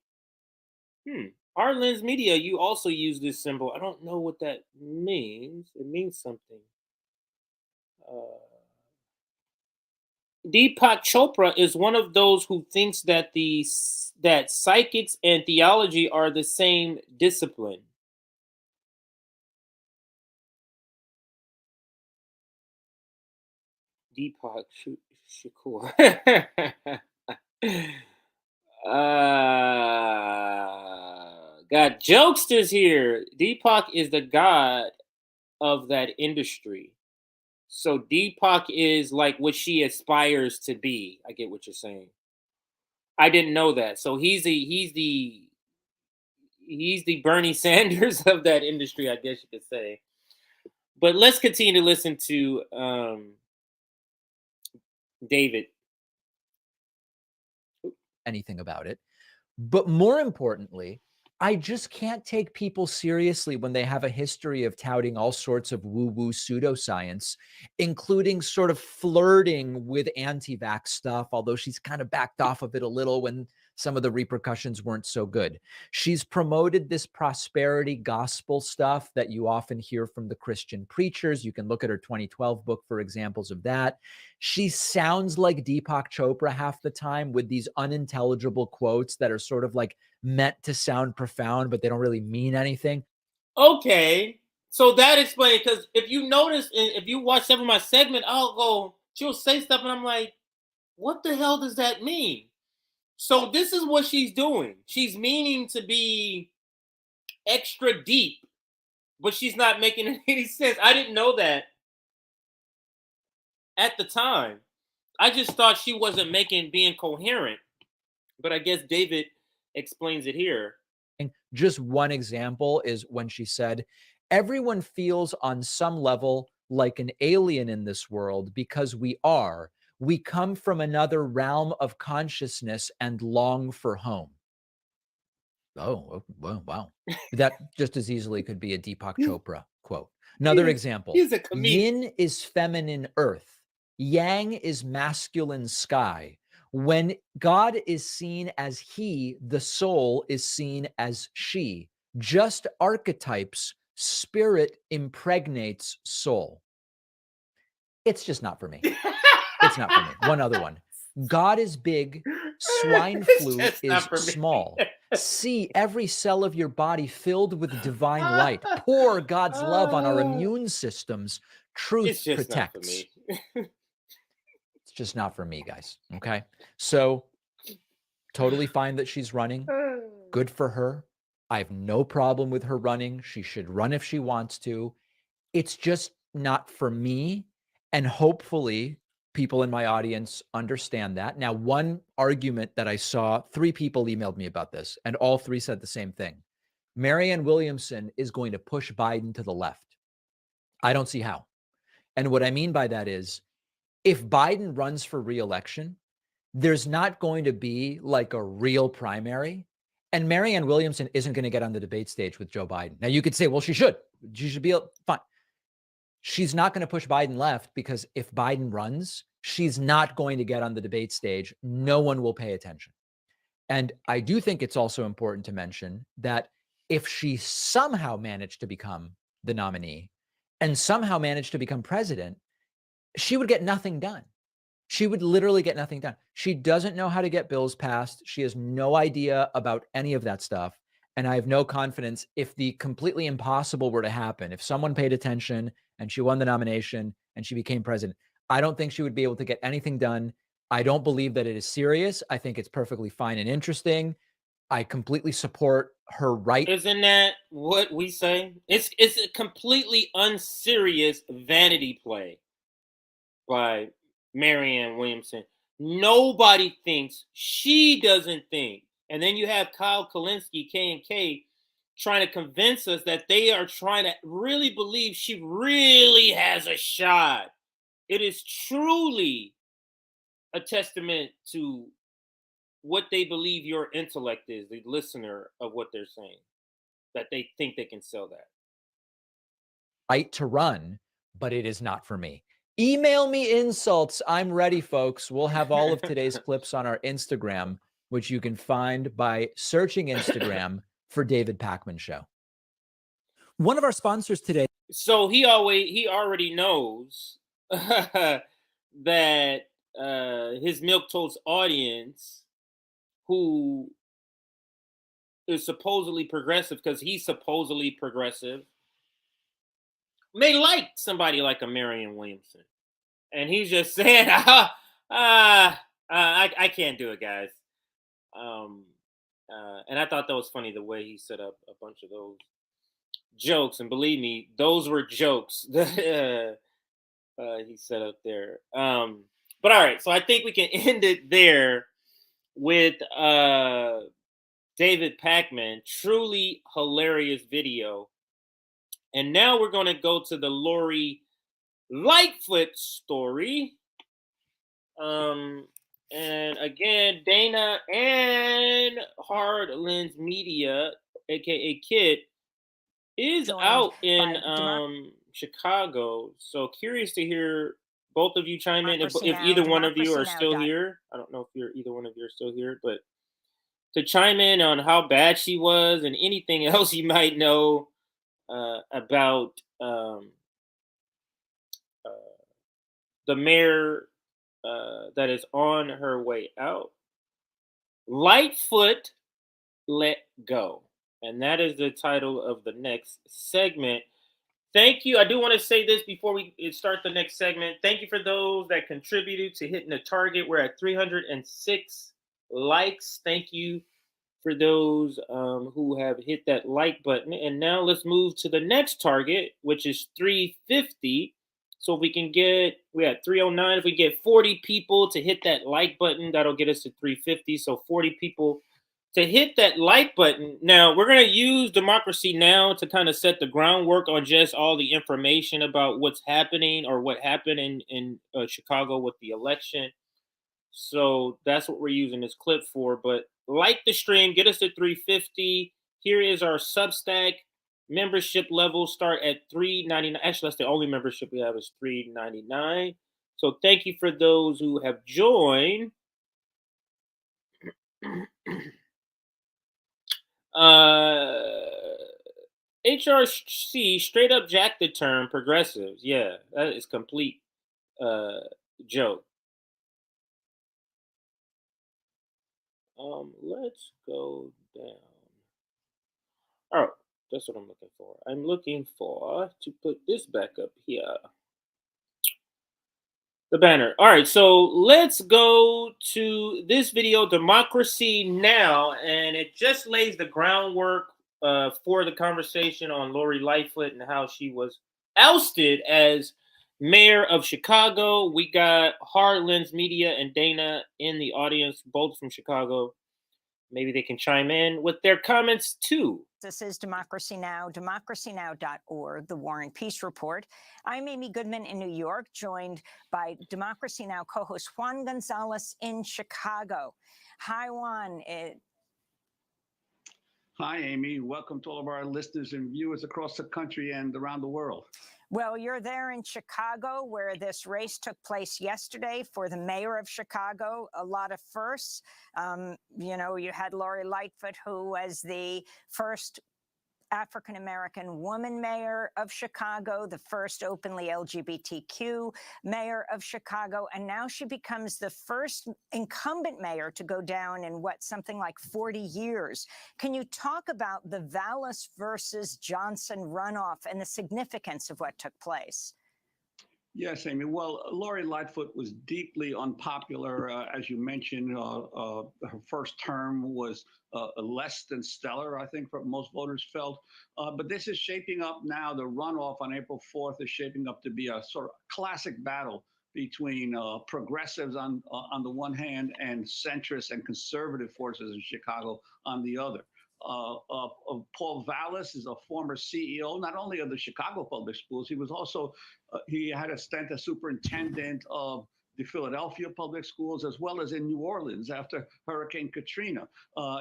Harlan's Media, you also use this symbol. I don't know what that means. It means something. Deepak Chopra is one of those who thinks that that psychics and theology are the same discipline. Deepak Shakur. Got jokesters here. Deepak is the god of that industry. So Deepak is like what she aspires to be. I get what you're saying. I didn't know that. So he's the Bernie Sanders of that industry, I guess you could say. But let's continue to listen to David. Anything about it. But more importantly, I just can't take people seriously when they have a history of touting all sorts of woo-woo pseudoscience, including sort of flirting with anti-vax stuff, although she's kind of backed off of it a little when some of the repercussions weren't so good. She's promoted this prosperity gospel stuff that you often hear from the Christian preachers. You can look at her 2012 book for examples of that. She sounds like Deepak Chopra half the time with these unintelligible quotes that are sort of like meant to sound profound, but they don't really mean anything. Okay. So that explains, because if you notice, if you watch some of my segment, she'll say stuff and I'm like, what the hell does that mean? So this is what she's doing. She's meaning to be extra deep, but she's not making any sense. I didn't know that at the time. I just thought she wasn't being coherent, but I guess David explains it here. Just one example is when she said, everyone feels on some level like an alien in this world because we come from another realm of consciousness and long for home. Oh, wow. That just as easily could be a Deepak Chopra quote. Another example. He's a comedian. Yin is feminine earth. Yang is masculine sky. When God is seen as he, the soul is seen as she. Just archetypes, spirit impregnates soul. It's just not for me. It's not for me. One other one. God is big, swine flu is small. See every cell of your body filled with divine light. Pour God's love on our immune systems. Truth protects. It's just not for me, guys. Okay. So totally fine that she's running. Good for her. I have no problem with her running. She should run if she wants to. It's just not for me. And hopefully people in my audience understand that. Now, one argument that I saw, 3 people emailed me about this, and all 3 said the same thing. Marianne Williamson is going to push Biden to the left. I don't see how. And what I mean by that is, if Biden runs for re-election, there's not going to be like a real primary. And Marianne Williamson isn't going to get on the debate stage with Joe Biden. Now, you could say, well, she should. She should be fine. She's not going to push Biden left because if Biden runs, she's not going to get on the debate stage. No one will pay attention. And I do think it's also important to mention that if she somehow managed to become the nominee and somehow managed to become president, she would get nothing done. She would literally get nothing done. She doesn't know how to get bills passed. She has no idea about any of that stuff. And I have no confidence if the completely impossible were to happen, if someone paid attention and she won the nomination and she became president, I don't think she would be able to get anything done. I don't believe that it is serious. I think it's perfectly fine and interesting. I completely support her right. Isn't that what we say? It's a completely unserious vanity play by Marianne Williamson. Nobody thinks. She doesn't think. And then you have Kyle Kalinske, K&K, trying to convince us that they are trying to really believe she really has a shot. It is truly a testament to what they believe your intellect is, the listener of what they're saying, that they think they can sell that. Right to run, but it is not for me. Email me insults. I'm ready, folks. We'll have all of today's clips on our Instagram, which you can find by searching Instagram for David Pakman Show. One of our sponsors today. So he already knows that his milquetoast audience, who is supposedly progressive, because he's supposedly progressive, may like somebody like a Marianne Williamson. And he's just saying, I can't do it, guys. And I thought that was funny, the way he set up a bunch of those jokes. And believe me, those were jokes that he set up there. But all right, so I think we can end it there with David Pakman. Truly hilarious video. And now we're going to go to the Lori Lightfoot story. And again, Dana and Hard Lens Media, aka Kit, is out in Chicago. So curious to hear both of you chime in. If either one of you are still here, I don't know if either one of you are still here, but to chime in on how bad she was and anything else you might know about the mayor that is on her way out. Lightfoot let go. And that is the title of the next segment. Thank you. I do want to say this before we start the next segment. Thank you for those that contributed to hitting the target. We're at 306 likes. Thank you for those who have hit that like button. And now let's move to the next target, which is 350. So if we can we're at 309. If we get 40 people to hit that like button, that'll get us to 350. So 40 people to hit that like button. Now, we're going to use Democracy Now! To kind of set the groundwork on just all the information about what's happening or what happened in Chicago with the election. So that's what we're using this clip for. But like the stream, get us to 350. Here is our Substack membership level. Start at $3.99. Actually, that's the only membership we have is $3.99. So thank you for those who have joined. HRC straight up jacked the term progressives. Yeah, that is complete joke. Let's go down. Oh, that's what I'm looking for. I'm looking for to put this back up here. The banner. All right, so let's go to this video, Democracy Now! And it just lays the groundwork for the conversation on Lori Lightfoot and how she was ousted as mayor of Chicago. We got Hard Lens Media and Dana in the audience, both from Chicago. Maybe they can chime in with their comments too. This is Democracy Now!, democracynow.org, the War and Peace Report. I'm Amy Goodman in New York, joined by Democracy Now! Co-host Juan Gonzalez in Chicago. Hi, Juan. Hi, Amy. Welcome to all of our listeners and viewers across the country and around the world. Well, you're there in Chicago, where this race took place yesterday for the mayor of Chicago. A lot of firsts. You had Lori Lightfoot, who was the first African-American woman mayor of Chicago, the first openly LGBTQ mayor of Chicago, and now she becomes the first incumbent mayor to go down in something like 40 years. Can you talk about the Vallas versus Johnson runoff and the significance of what took place? Yes, Amy. Well, Lori Lightfoot was deeply unpopular. As you mentioned, her first term was less than stellar, I think, what most voters felt. But this is shaping up now. The runoff on April 4th is shaping up to be a sort of classic battle between progressives on the one hand and centrist and conservative forces in Chicago on the other. Paul Vallis is a former CEO, not only of the Chicago Public Schools, he was also, he had a stint as superintendent of the Philadelphia Public Schools, as well as in New Orleans after Hurricane Katrina.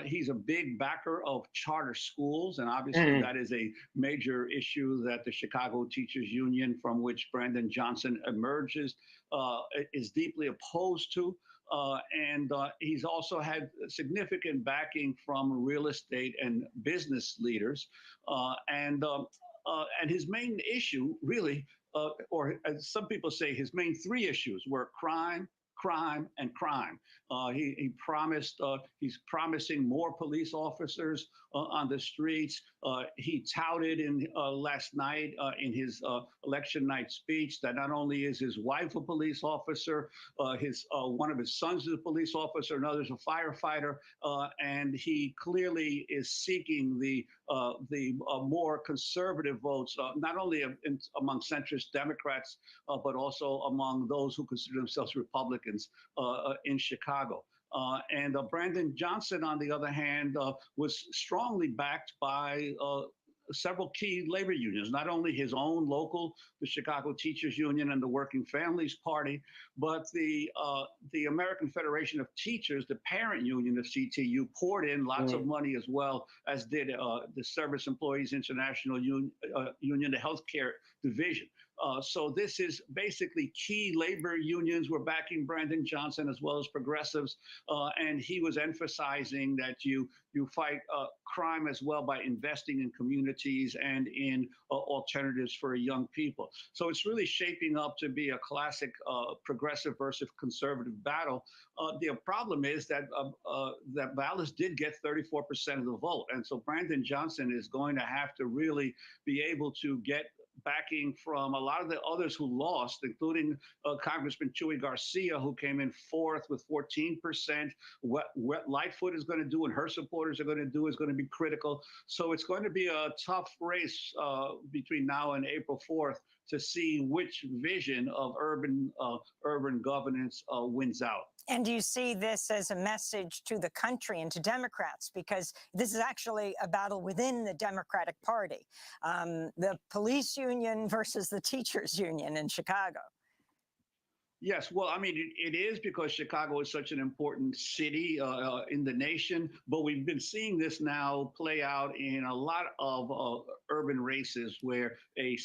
He's a big backer of charter schools, and obviously that is a major issue that the Chicago Teachers Union, from which Brandon Johnson emerges, is deeply opposed to. And he's also had significant backing from real estate and business leaders. And his main issue, really, or as some people say, his main three issues were crime, crime, and crime. He promised, he's promising more police officers on the streets. He touted in last night in his election night speech that not only is his wife a police officer, one of his sons is a police officer, another's a firefighter, and he clearly is seeking the more conservative votes, not only among centrist Democrats, but also among those who consider themselves Republicans in Chicago. And Brandon Johnson, on the other hand, was strongly backed by several key labor unions, not only his own local, the Chicago Teachers Union and the Working Families Party, but the American Federation of Teachers, the parent union of CTU, poured in lots of money, as well as did the Service Employees International Union, the healthcare division. So this is basically key labor unions were backing Brandon Johnson, as well as progressives, and he was emphasizing that you fight crime as well by investing in communities and in alternatives for young people. So it's really shaping up to be a classic progressive versus conservative battle. The problem is that that Vallis did get 34% of the vote, and so Brandon Johnson is going to have to really be able to get backing from a lot of the others who lost, including Congressman Chuy Garcia, who came in fourth with 14%. What Lightfoot is going to do and her supporters are going to do is going to be critical. So it's going to be a tough race between now and April 4th to see which vision of urban governance wins out. And do you see this as a message to the country and to Democrats? Because this is actually a battle within the Democratic Party, the police union versus the teachers union in Chicago. Yes, well, I mean, it is because Chicago is such an important city in the nation, but we've been seeing this now play out in a lot of urban races where a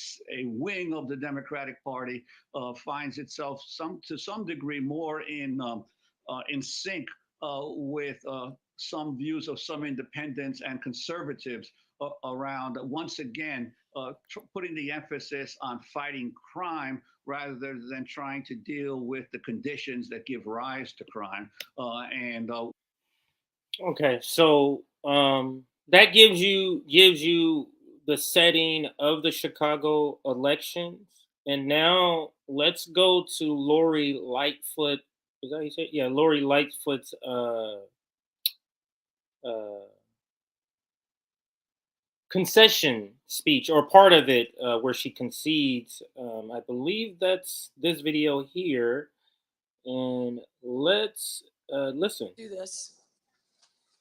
wing of the Democratic Party finds itself to some degree more in sync with some views of some independents and conservatives around, once again, putting the emphasis on fighting crime rather than trying to deal with the conditions that give rise to crime. Okay, so that gives you the setting of the Chicago elections, and now let's go to Lori Lightfoot. Is that how you say it? Yeah, Lori Lightfoot's concession speech, or part of it, where she concedes. I believe that's this video here, and let's listen. Do this.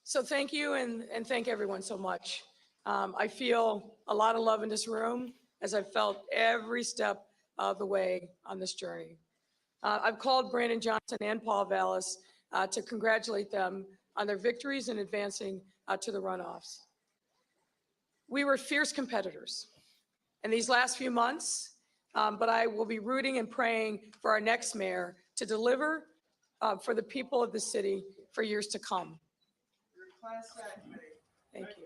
So thank you, and thank everyone so much. I feel a lot of love in this room, as I've felt every step of the way on this journey. I've called Brandon Johnson and Paul Vallis to congratulate them on their victories in advancing to the runoffs. We were fierce competitors in these last few months, but I will be rooting and praying for our next mayor to deliver for the people of the city for years to come. Thank you.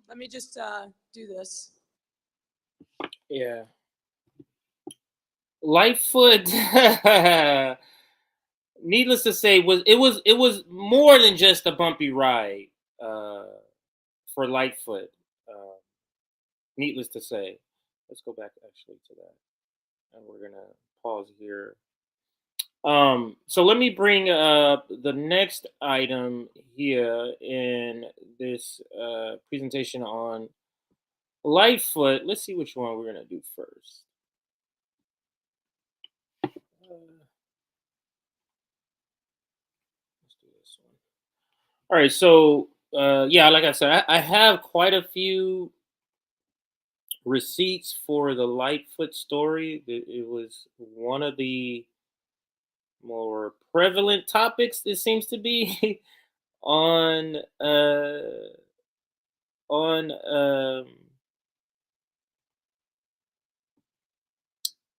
Let me just do this. Yeah. Lightfoot, needless to say, it was more than just a bumpy ride for Lightfoot. Needless to say, let's go back actually to that, and we're gonna pause here. So let me bring up the next item here in this presentation on Lightfoot. Let's see which one we're gonna do first. Let's do this one. All right. So yeah, like I said, I have quite a few receipts for the Lightfoot story. It was one of the more prevalent topics, it seems to be, on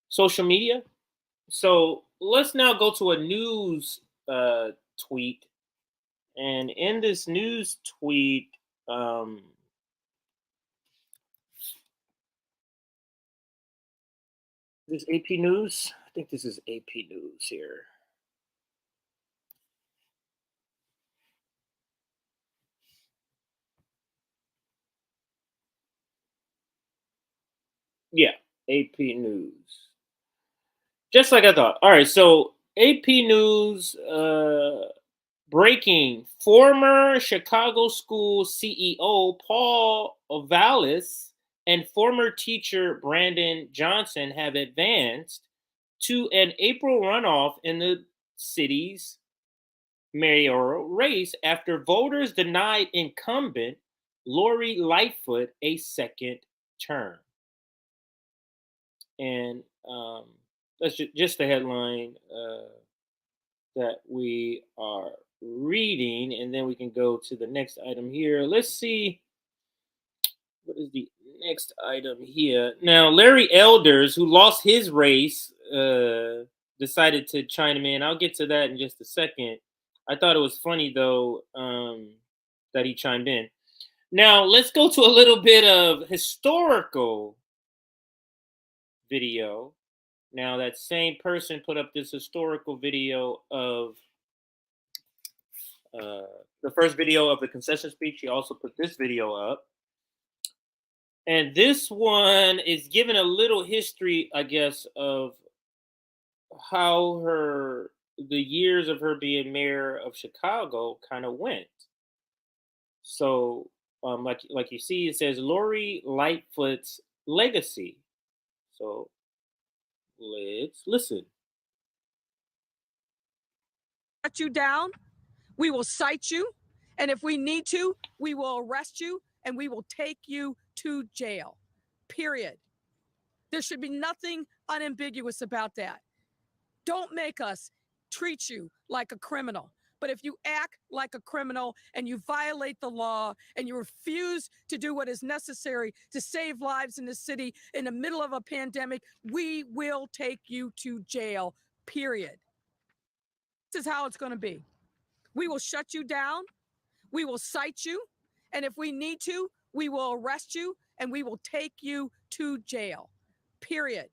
social media. So let's now go to a news tweet, and in this news tweet, this AP News. I think this is AP News here. Yeah, AP News. Just like I thought. All right, so AP News breaking: former Chicago school CEO Paul Vallis and former teacher Brandon Johnson have advanced to an April runoff in the city's mayoral race after voters denied incumbent Lori Lightfoot a second term. And that's just the headline that we are reading, and then we can go to the next item here. Let's see, what is the next item here? Now, Larry Elders, who lost his race, decided to chime in. I'll get to that in just a second. I thought it was funny, though, that he chimed in. Now, let's go to a little bit of historical video. Now, that same person put up this historical video of the first video of the concession speech. He also put this video up. And this one is giving a little history, I guess, of how the years of her being mayor of Chicago kind of went. So, like you see, it says Lori Lightfoot's legacy. So let's listen. Shut you down. We will cite you. And if we need to, we will arrest you and we will take you to jail. Period. There should be nothing unambiguous about that. Don't make us treat you like a criminal. But if you act like a criminal and you violate the law and you refuse to do what is necessary to save lives in the city in the middle of a pandemic, we will take you to jail, period. This is how it's going to be. We will shut you down. We will cite you. And if we need to, we will arrest you and we will take you to jail, period.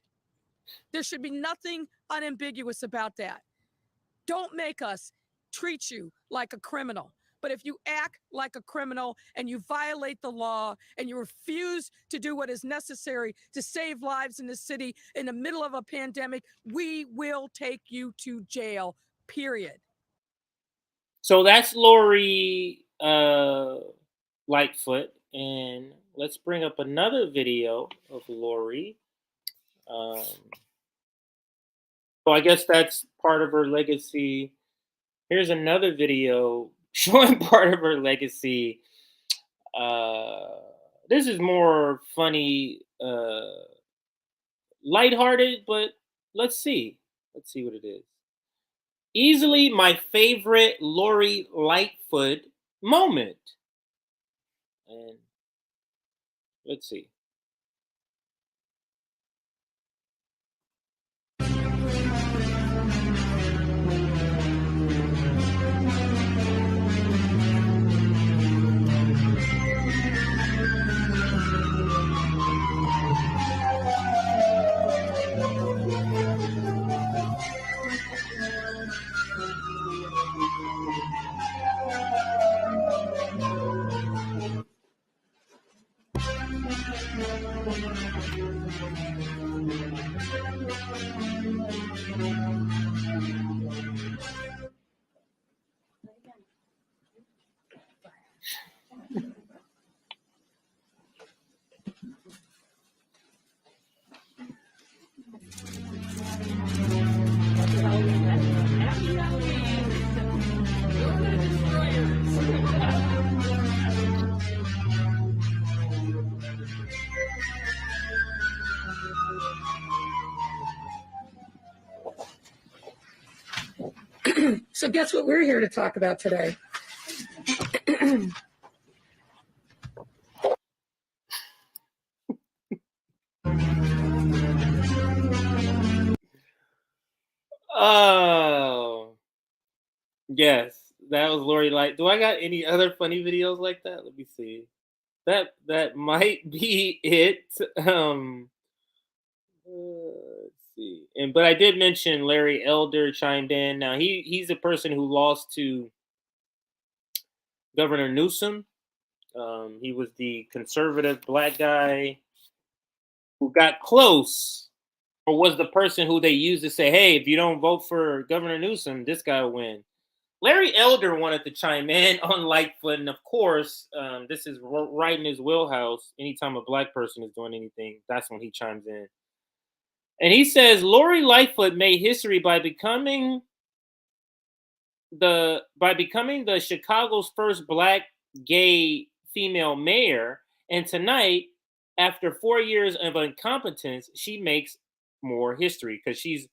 There should be nothing unambiguous about that. Don't make us treat you like a criminal. But if you act like a criminal and you violate the law and you refuse to do what is necessary to save lives in the city in the middle of a pandemic, we will take you to jail, period. So that's Lori Lightfoot. And let's bring up another video of Lori. So I guess that's part of her legacy. Here's another video showing part of her legacy. This is more funny, lighthearted, but let's see. Let's see what it is. Easily my favorite Lori Lightfoot moment. And let's see. So guess what we're here to talk about today? Oh, yes, that was Lori Light. Do I got any other funny videos like that? Let me see. That might be it. Let's see. But I did mention Larry Elder chimed in. Now he's a person who lost to Governor Newsom. He was the conservative black guy who got close, or was the person who they used to say, "Hey, if you don't vote for Governor Newsom, this guy will win." Larry Elder wanted to chime in on Lightfoot, and of course, this is right in his wheelhouse. Anytime a black person is doing anything, that's when he chimes in. And he says Lori Lightfoot made history by becoming the Chicago's first black gay female mayor. And tonight, after 4 years of incompetence, she makes more history because she's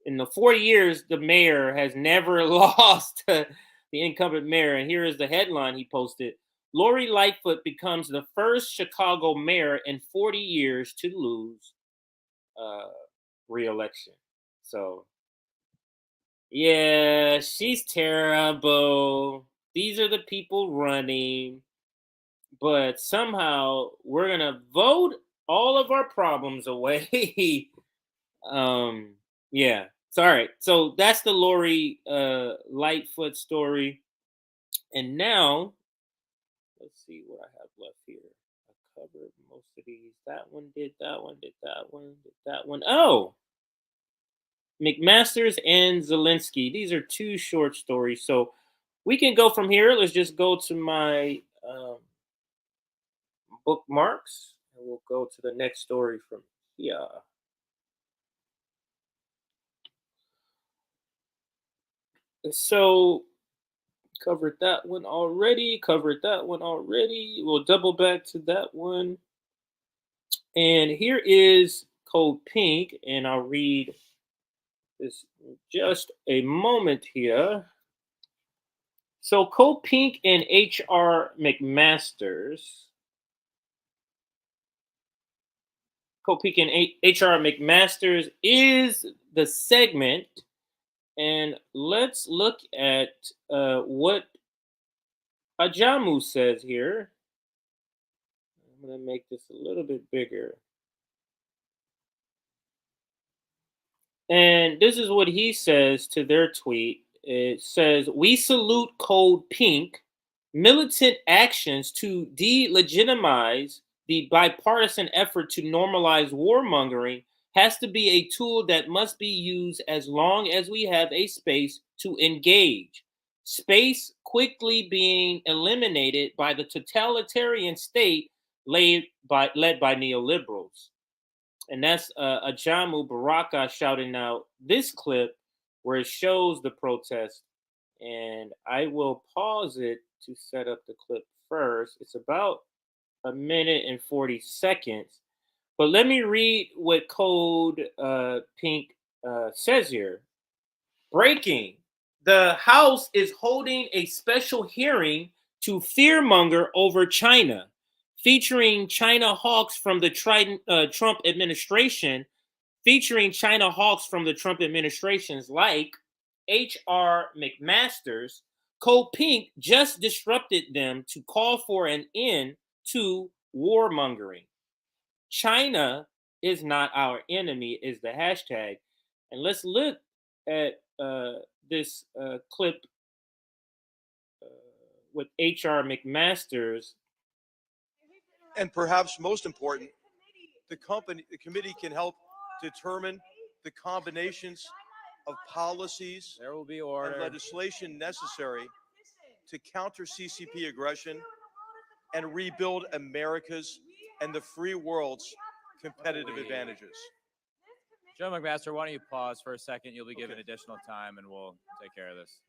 in the 4 years the mayor has never lost to the incumbent mayor. And here is the headline he posted: Lori Lightfoot becomes the first Chicago mayor in 40 years to lose re-election. So yeah, she's terrible. These are the people running, but somehow we're gonna vote all of our problems away. Yeah. Sorry. So that's the Lori Lightfoot story. And now let's see what I have left here. I covered most of these. That one did that one, did that one, did that one. Oh, McMaster's and Zelensky. These are two short stories. So we can go from here. Let's just go to my bookmarks, and we'll go to the next story from here. So covered that one already. We'll double back to that one. And here is Code Pink, and I'll read this in just a moment here. So Code Pink and HR McMasters. Code Pink and HR McMasters is the segment. And let's look at what Ajamu says here. I'm going to make this a little bit bigger. And this is what he says to their tweet. It says, "We salute Code Pink militant actions to delegitimize the bipartisan effort to normalize warmongering has to be a tool that must be used as long as we have a space to engage. Space quickly being eliminated by the totalitarian state led by neoliberals." And that's Ajamu Baraka shouting out this clip where it shows the protest. And I will pause it to set up the clip first. It's about a minute and 40 seconds. But let me read what Code Pink says here. Breaking. The House is holding a special hearing to fearmonger over China, featuring China hawks from the Trump administration, like HR McMasters. Code Pink just disrupted them to call for an end to warmongering. China is not our enemy is the hashtag. And let's look at this clip with HR McMasters. And perhaps most important, the committee can help determine the combinations of policies There will be order. and legislation necessary to counter CCP aggression and rebuild America's and the free world's competitive advantages. Joe McMaster, why don't you pause for a second? You'll be given additional time, and we'll take care of this.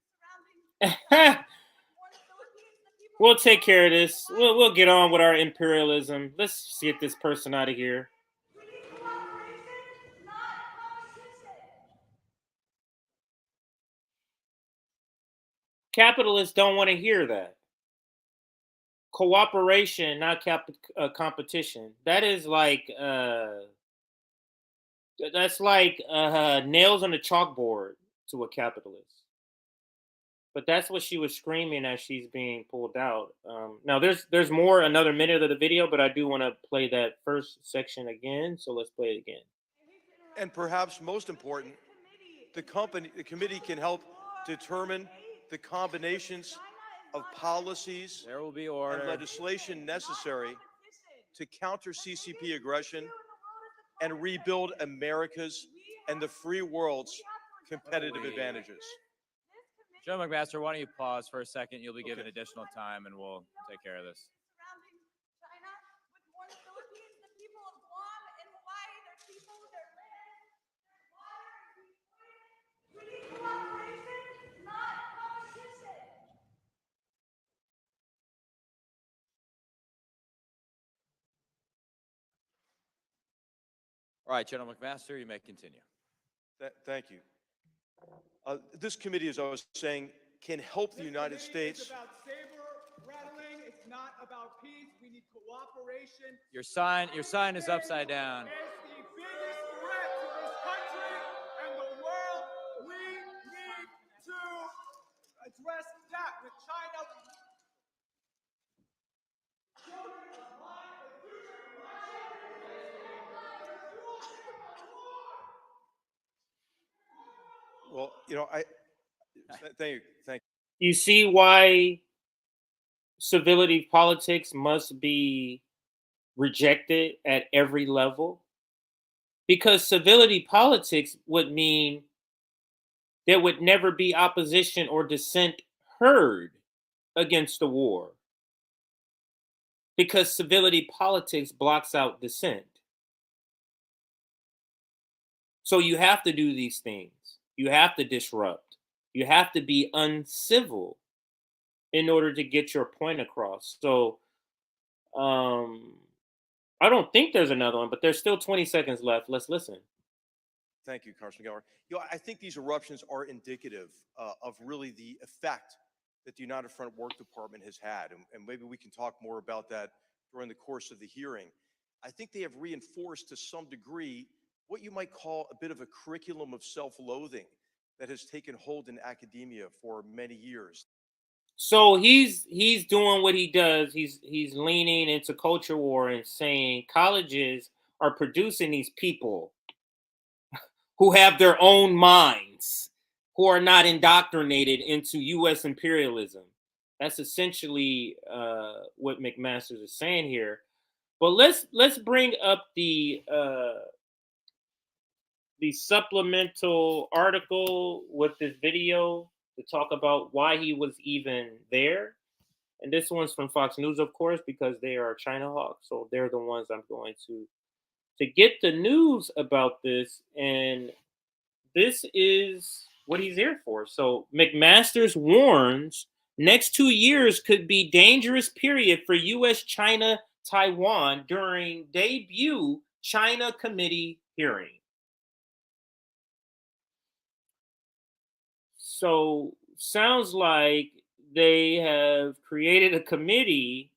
We'll take care of this. We'll get on with our imperialism. Let's get this person out of here. Capitalists don't want to hear that. Cooperation, not competition. That is like that's like nails on the chalkboard to a capitalist. But that's what she was screaming as she's being pulled out. Now there's more, another minute of the video, but I do want to play that first section again. So let's play it again. And perhaps most important, the committee can help determine the combinations of policies There will be order. and legislation necessary to counter CCP aggression and rebuild America's and the free world's competitive advantages. Joe McMaster, why don't you pause for a second? You'll be given additional time, and we'll take care of this. All right, General McMaster, you may continue. Thank you. This committee, as I was saying, can help the United States. It's about saber rattling. It's not about peace. We need cooperation. Your sign is upside down. It's the biggest threat to this country and the world. We need to address that with China. Well, you know, thank you. You see why civility politics must be rejected at every level? Because civility politics would mean there would never be opposition or dissent heard against the war. Because civility politics blocks out dissent. So you have to do these things. You have to disrupt. You have to be uncivil in order to get your point across. So I don't think there's another one, but there's still 20 seconds left. Let's listen. Thank you, Congressman Geller. You know, I think these eruptions are indicative of really the effect that the United Front Work Department has had. And maybe we can talk more about that during the course of the hearing. I think they have reinforced to some degree what you might call a bit of a curriculum of self-loathing that has taken hold in academia for many years. So he's doing what he does. He's leaning into culture war and saying colleges are producing these people who have their own minds, who are not indoctrinated into U.S. imperialism. That's essentially what McMaster is saying here. But let's bring up the supplemental article with this video to talk about why he was even there. And this one's from Fox News, of course, because they are China hawks. So they're the ones I'm going to get the news about this. And this is what he's here for. So McMaster warns next 2 years could be dangerous period for U.S. China Taiwan during debut China committee hearing. So sounds like they have created a committee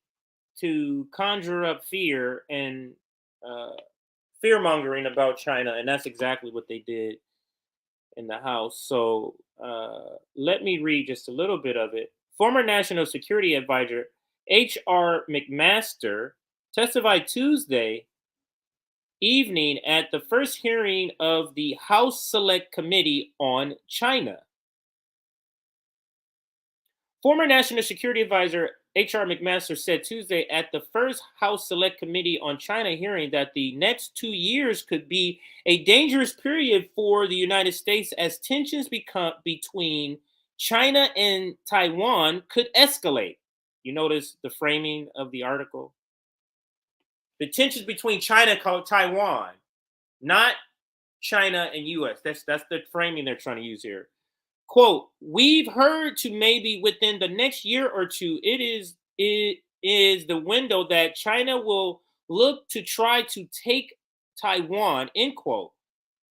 to conjure up fear and fear mongering about China, and that's exactly what they did in the House. So let me read just a little bit of it. Former National Security Advisor H.R. McMaster testified Tuesday evening at the first hearing of the House Select Committee on China. Former National Security Advisor H.R. McMaster said Tuesday at the first House Select Committee on China hearing that the next 2 years could be a dangerous period for the United States as tensions between China and Taiwan could escalate. You notice the framing of the article? The tensions between China and Taiwan, not China and U.S. That's the framing they're trying to use here. Quote, we've heard to maybe within the next year or two, it is the window that China will look to try to take Taiwan, end quote.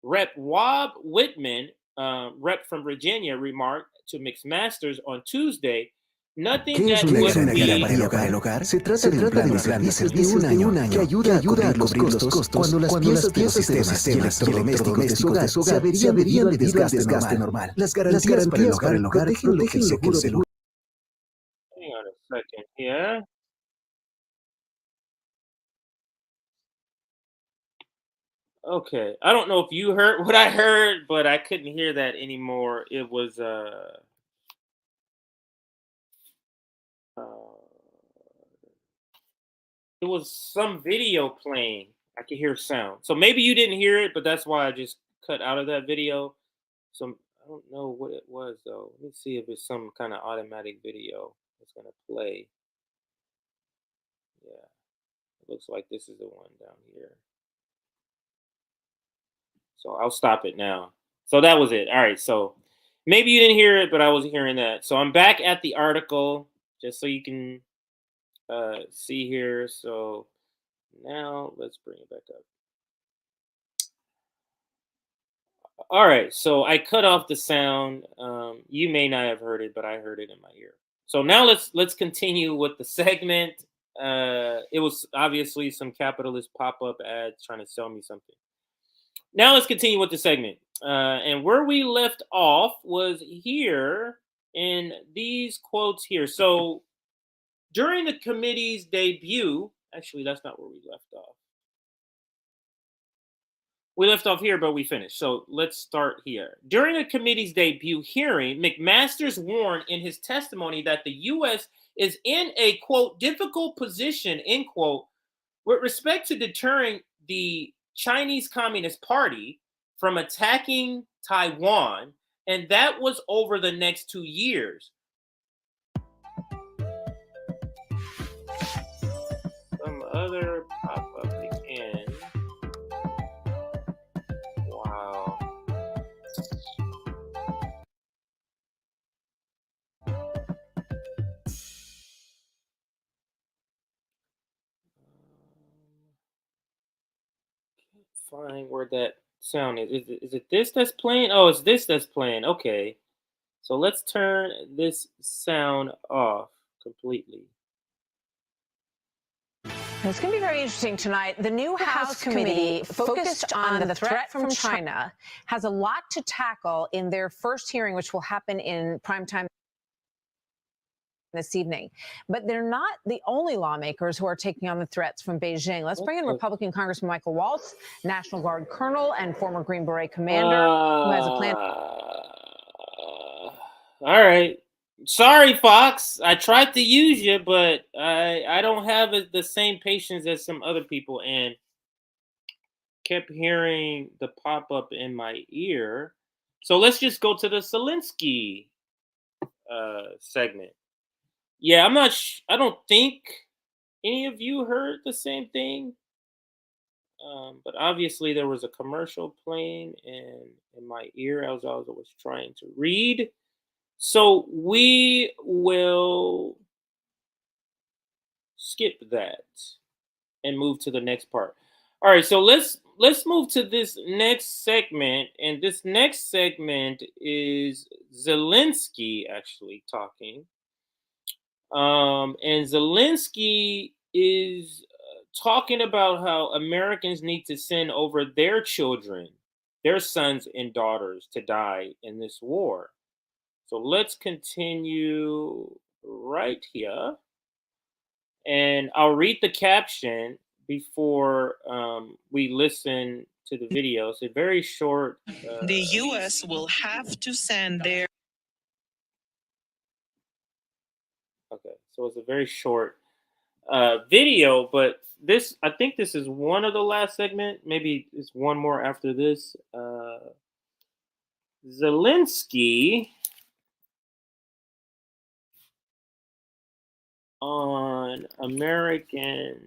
Rep. Rob Whitman, rep from Virginia, remarked to McMaster's on Tuesday, nothing ¿Qué es that una would garantía para be el hogar? Se trata de un plan de servicios de un año que ayuda a cubrir los costos cuando las piezas de los sistemas y electrodomésticos de su hogar se averían debido al desgaste normal. Las garantías para el hogar protegen lo que el seguro. Hang on a second here. Okay, I don't know if you heard what I heard, but I couldn't hear that anymore. It was it was some video playing. I could hear sound. So maybe you didn't hear it, but that's why I just cut out of that video. So I don't know what it was though. Let me see if it's some kind of automatic video that's gonna play. Yeah, it looks like this is the one down here. So I'll stop it now. So that was it. All right. So maybe you didn't hear it, but I was hearing that. So I'm back at the article just so you can see here. So now let's bring it back up. All right. So I cut off the sound. You may not have heard it, but I heard it in my ear. So now let's continue with the segment. It was obviously some capitalist pop-up ads trying to sell me something. Now let's continue with the segment. And where we left off was here in these quotes here. So during the committee's debut, actually, that's not where we left off. We left off here, but we finished. So let's start here. During the committee's debut hearing, McMaster's warned in his testimony that the U.S. is in a, quote, difficult position, end quote, with respect to deterring the Chinese Communist Party from attacking Taiwan, and that was over the next 2 years. Some other pop-up again. Wow. Find where that sound is. Is it this that's playing? Oh, it's this that's playing. Okay. So let's turn this sound off completely. It's going to be very interesting tonight. The new House committee, focused on the threat from China, has a lot to tackle in their first hearing, which will happen in primetime this evening. But they're not the only lawmakers who are taking on the threats from Beijing. Let's bring in Republican Congressman Michael Waltz, National Guard colonel and former Green Beret commander, who has a plan. All right. Sorry, Fox. I tried to use you, but I don't have the same patience as some other people, and kept hearing the pop-up in my ear. So let's just go to the Zelensky segment. Yeah, I don't think any of you heard the same thing. But obviously there was a commercial playing in my ear as I was trying to read. So we will skip that and move to the next part. All right, so let's move to this next segment, and this next segment is Zelensky actually talking. And Zelensky is talking about how Americans need to send over their children, their sons and daughters, to die in this war. So let's continue right here. And I'll read the caption before we listen to the video. It's a very short. The U.S. will have to send their. Okay, so it's a very short video, but I think this is one of the last segment. Maybe it's one more after this. Zelensky on American.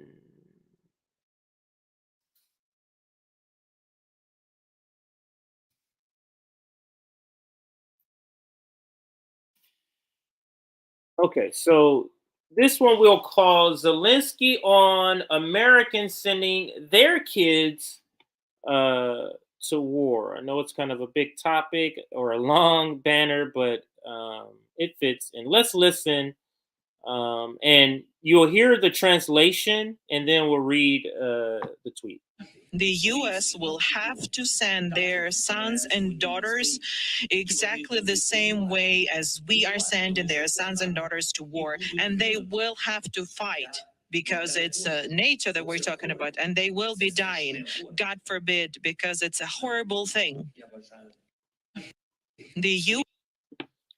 Okay, so this one we'll call Zelensky on Americans sending their kids to war. I know it's kind of a big topic or a long banner, but it fits. And let's listen. And you'll hear the translation, and then we'll read the tweet. The U.S. will have to send their sons and daughters exactly the same way as we are sending their sons and daughters to war. And they will have to fight because it's nature that we're talking about. And they will be dying, God forbid, because it's a horrible thing.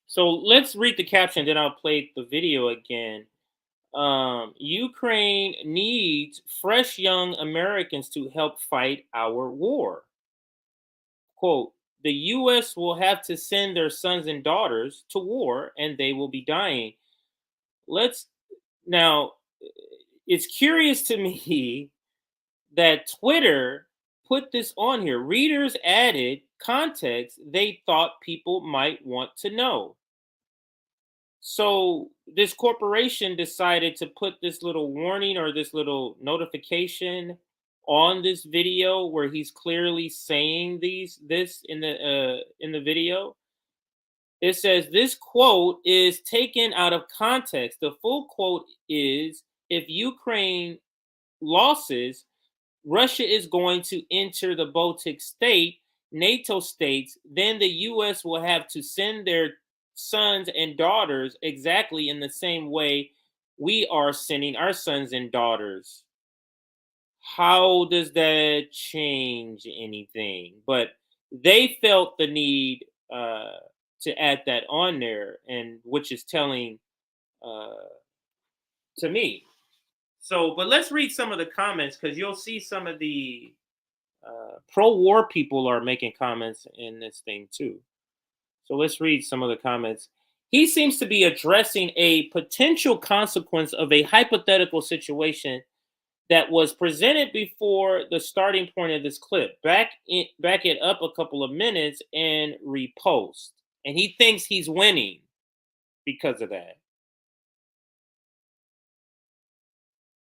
So let's read the caption, then I'll play the video again. Ukraine needs fresh young Americans to help fight our war. Quote, the U.S. will have to send their sons and daughters to war and they will be dying. Now, it's curious to me that Twitter put this on here. Readers added context they thought people might want to know. So this corporation decided to put this little warning or this little notification on this video where he's clearly saying this in the video. It says this quote is taken out of context. The full quote is, if Ukraine losses, Russia is going to enter the Baltic state, NATO states, then the US will have to send their sons and daughters exactly in the same way we are sending our sons and daughters. How does that change anything? But they felt the need to add that on there, and which is telling to me. So, but let's read some of the comments because you'll see some of the pro-war people are making comments in this thing too. So let's read some of the comments. He seems to be addressing a potential consequence of a hypothetical situation that was presented before the starting point of this clip. Back it up a couple of minutes and repost. And he thinks he's winning because of that.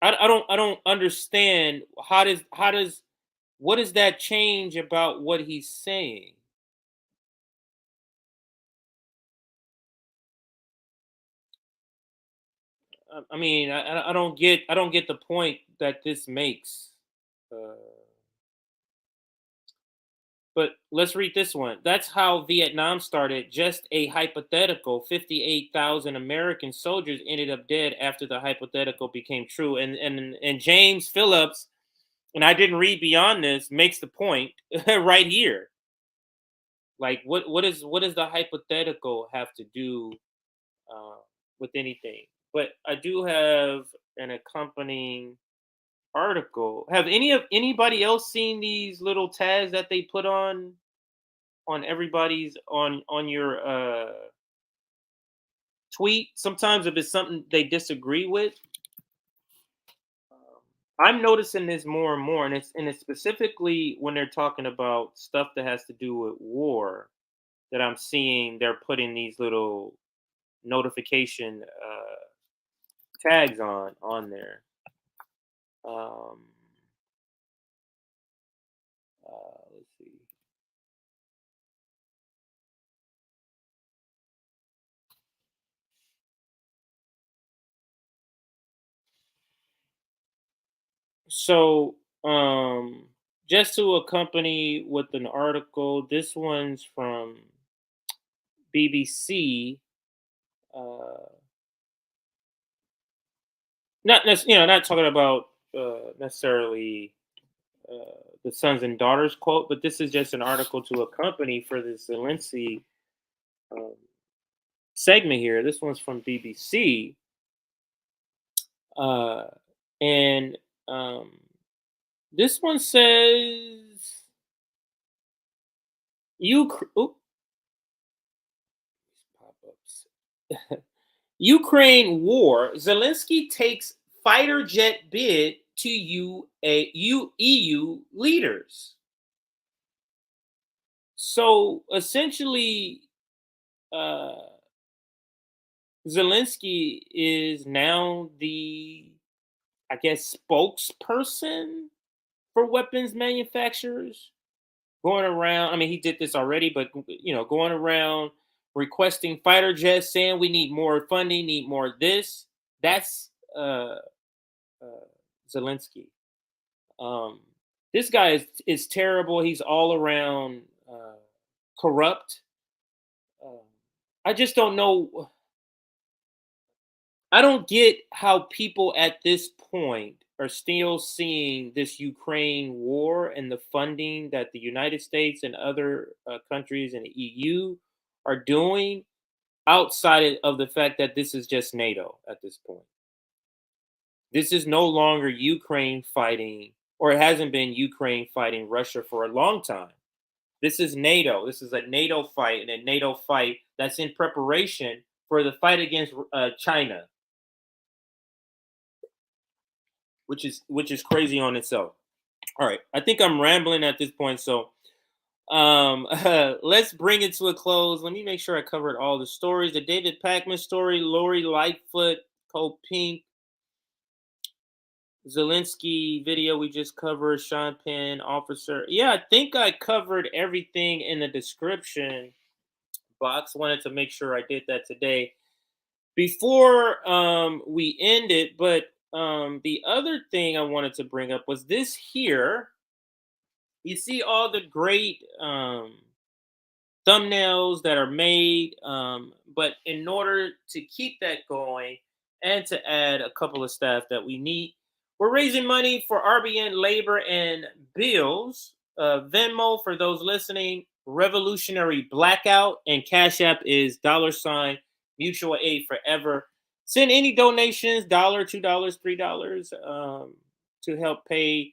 I don't understand what does that change about what he's saying? I mean, I don't get the point that this makes. But let's read this one. That's how Vietnam started. Just a hypothetical. 58,000 American soldiers ended up dead after the hypothetical became true. And James Phillips, and I didn't read beyond this, makes the point right here. Like, what does the hypothetical have to do with anything? But I do have an accompanying article. Have anybody else seen these little tags that they put on everybody's on your tweet? Sometimes if it's something they disagree with, I'm noticing this more and more, and it's specifically when they're talking about stuff that has to do with war that I'm seeing they're putting these little notification tags on there. Let's see. So, just to accompany with an article, this one's from BBC. Not talking about necessarily the sons and daughters quote, but this is just an article to accompany for this Zelensky segment here. This one's from BBC, and this one says Ukraine war. Zelensky takes fighter jet bid to EU leaders. So essentially, Zelensky is now the, I guess, spokesperson for weapons manufacturers going around. I mean, he did this already, but going around requesting fighter jets, saying we need more funding, need more of this. That's Zelensky. This guy is terrible. He's all around corrupt. I just don't know. I don't get how people at this point are still seeing this Ukraine war and the funding that the United States and other countries in the EU are doing outside of the fact that this is just NATO at this point. This is no longer Ukraine fighting, or it hasn't been Ukraine fighting Russia for a long time. This is NATO. This is a NATO fight, and a NATO fight that's in preparation for the fight against China, which is crazy on itself. All right, I think I'm rambling at this point, so let's bring it to a close. Let me make sure I covered all the stories. The David Pakman story, Lori Lightfoot, CODEPINK, Zelensky video we just covered, Sean Penn, officer. Yeah, I think I covered everything in the description box. Wanted to make sure I did that today before we end it. But the other thing I wanted to bring up was this here. You see all the great thumbnails that are made, but in order to keep that going and to add a couple of staff that we need, we're raising money for RBN Labor and Bills. Venmo, for those listening, Revolutionary Blackout, and Cash App is $ Mutual Aid Forever. Send any donations, $1, $2, $3, to help pay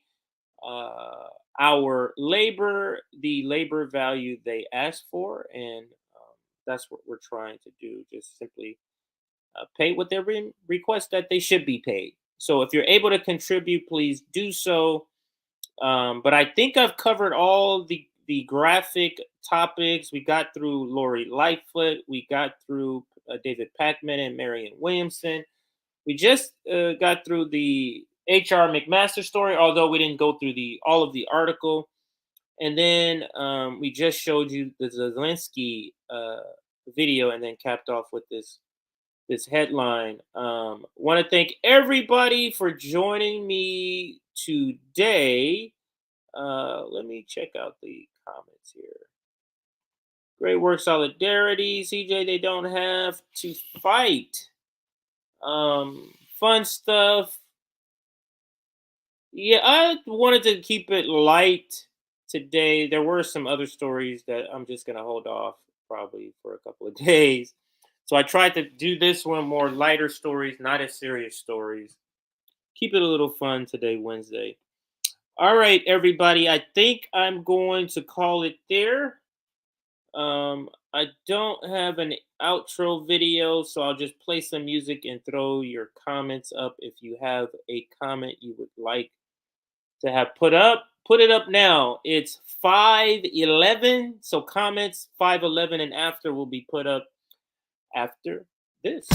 our labor, the labor value they asked for, and that's what we're trying to do. Just simply pay what they request that they should be paid. So if you're able to contribute, please do so. But I think I've covered all the graphic topics. We got through Lori Lightfoot. We got through David Pakman and Marianne Williamson. We just got through the HR McMaster story, although we didn't go through all of the article. And then we just showed you the Zelensky video, and then capped off with this headline. Want to thank everybody for joining me today. Let me check out the comments here. Great work, solidarity. CJ, they don't have to fight. Fun stuff. Yeah, I wanted to keep it light today. There were some other stories that I'm just going to hold off probably for a couple of days. So I tried to do this one more lighter stories, not as serious stories. Keep it a little fun today, Wednesday. All right, everybody. I think I'm going to call it there. I don't have an outro video, so I'll just play some music and throw your comments up. If you have a comment you would like to have put up, put it up now. It's 5:11, so comments 5:11 and after will be put up after this.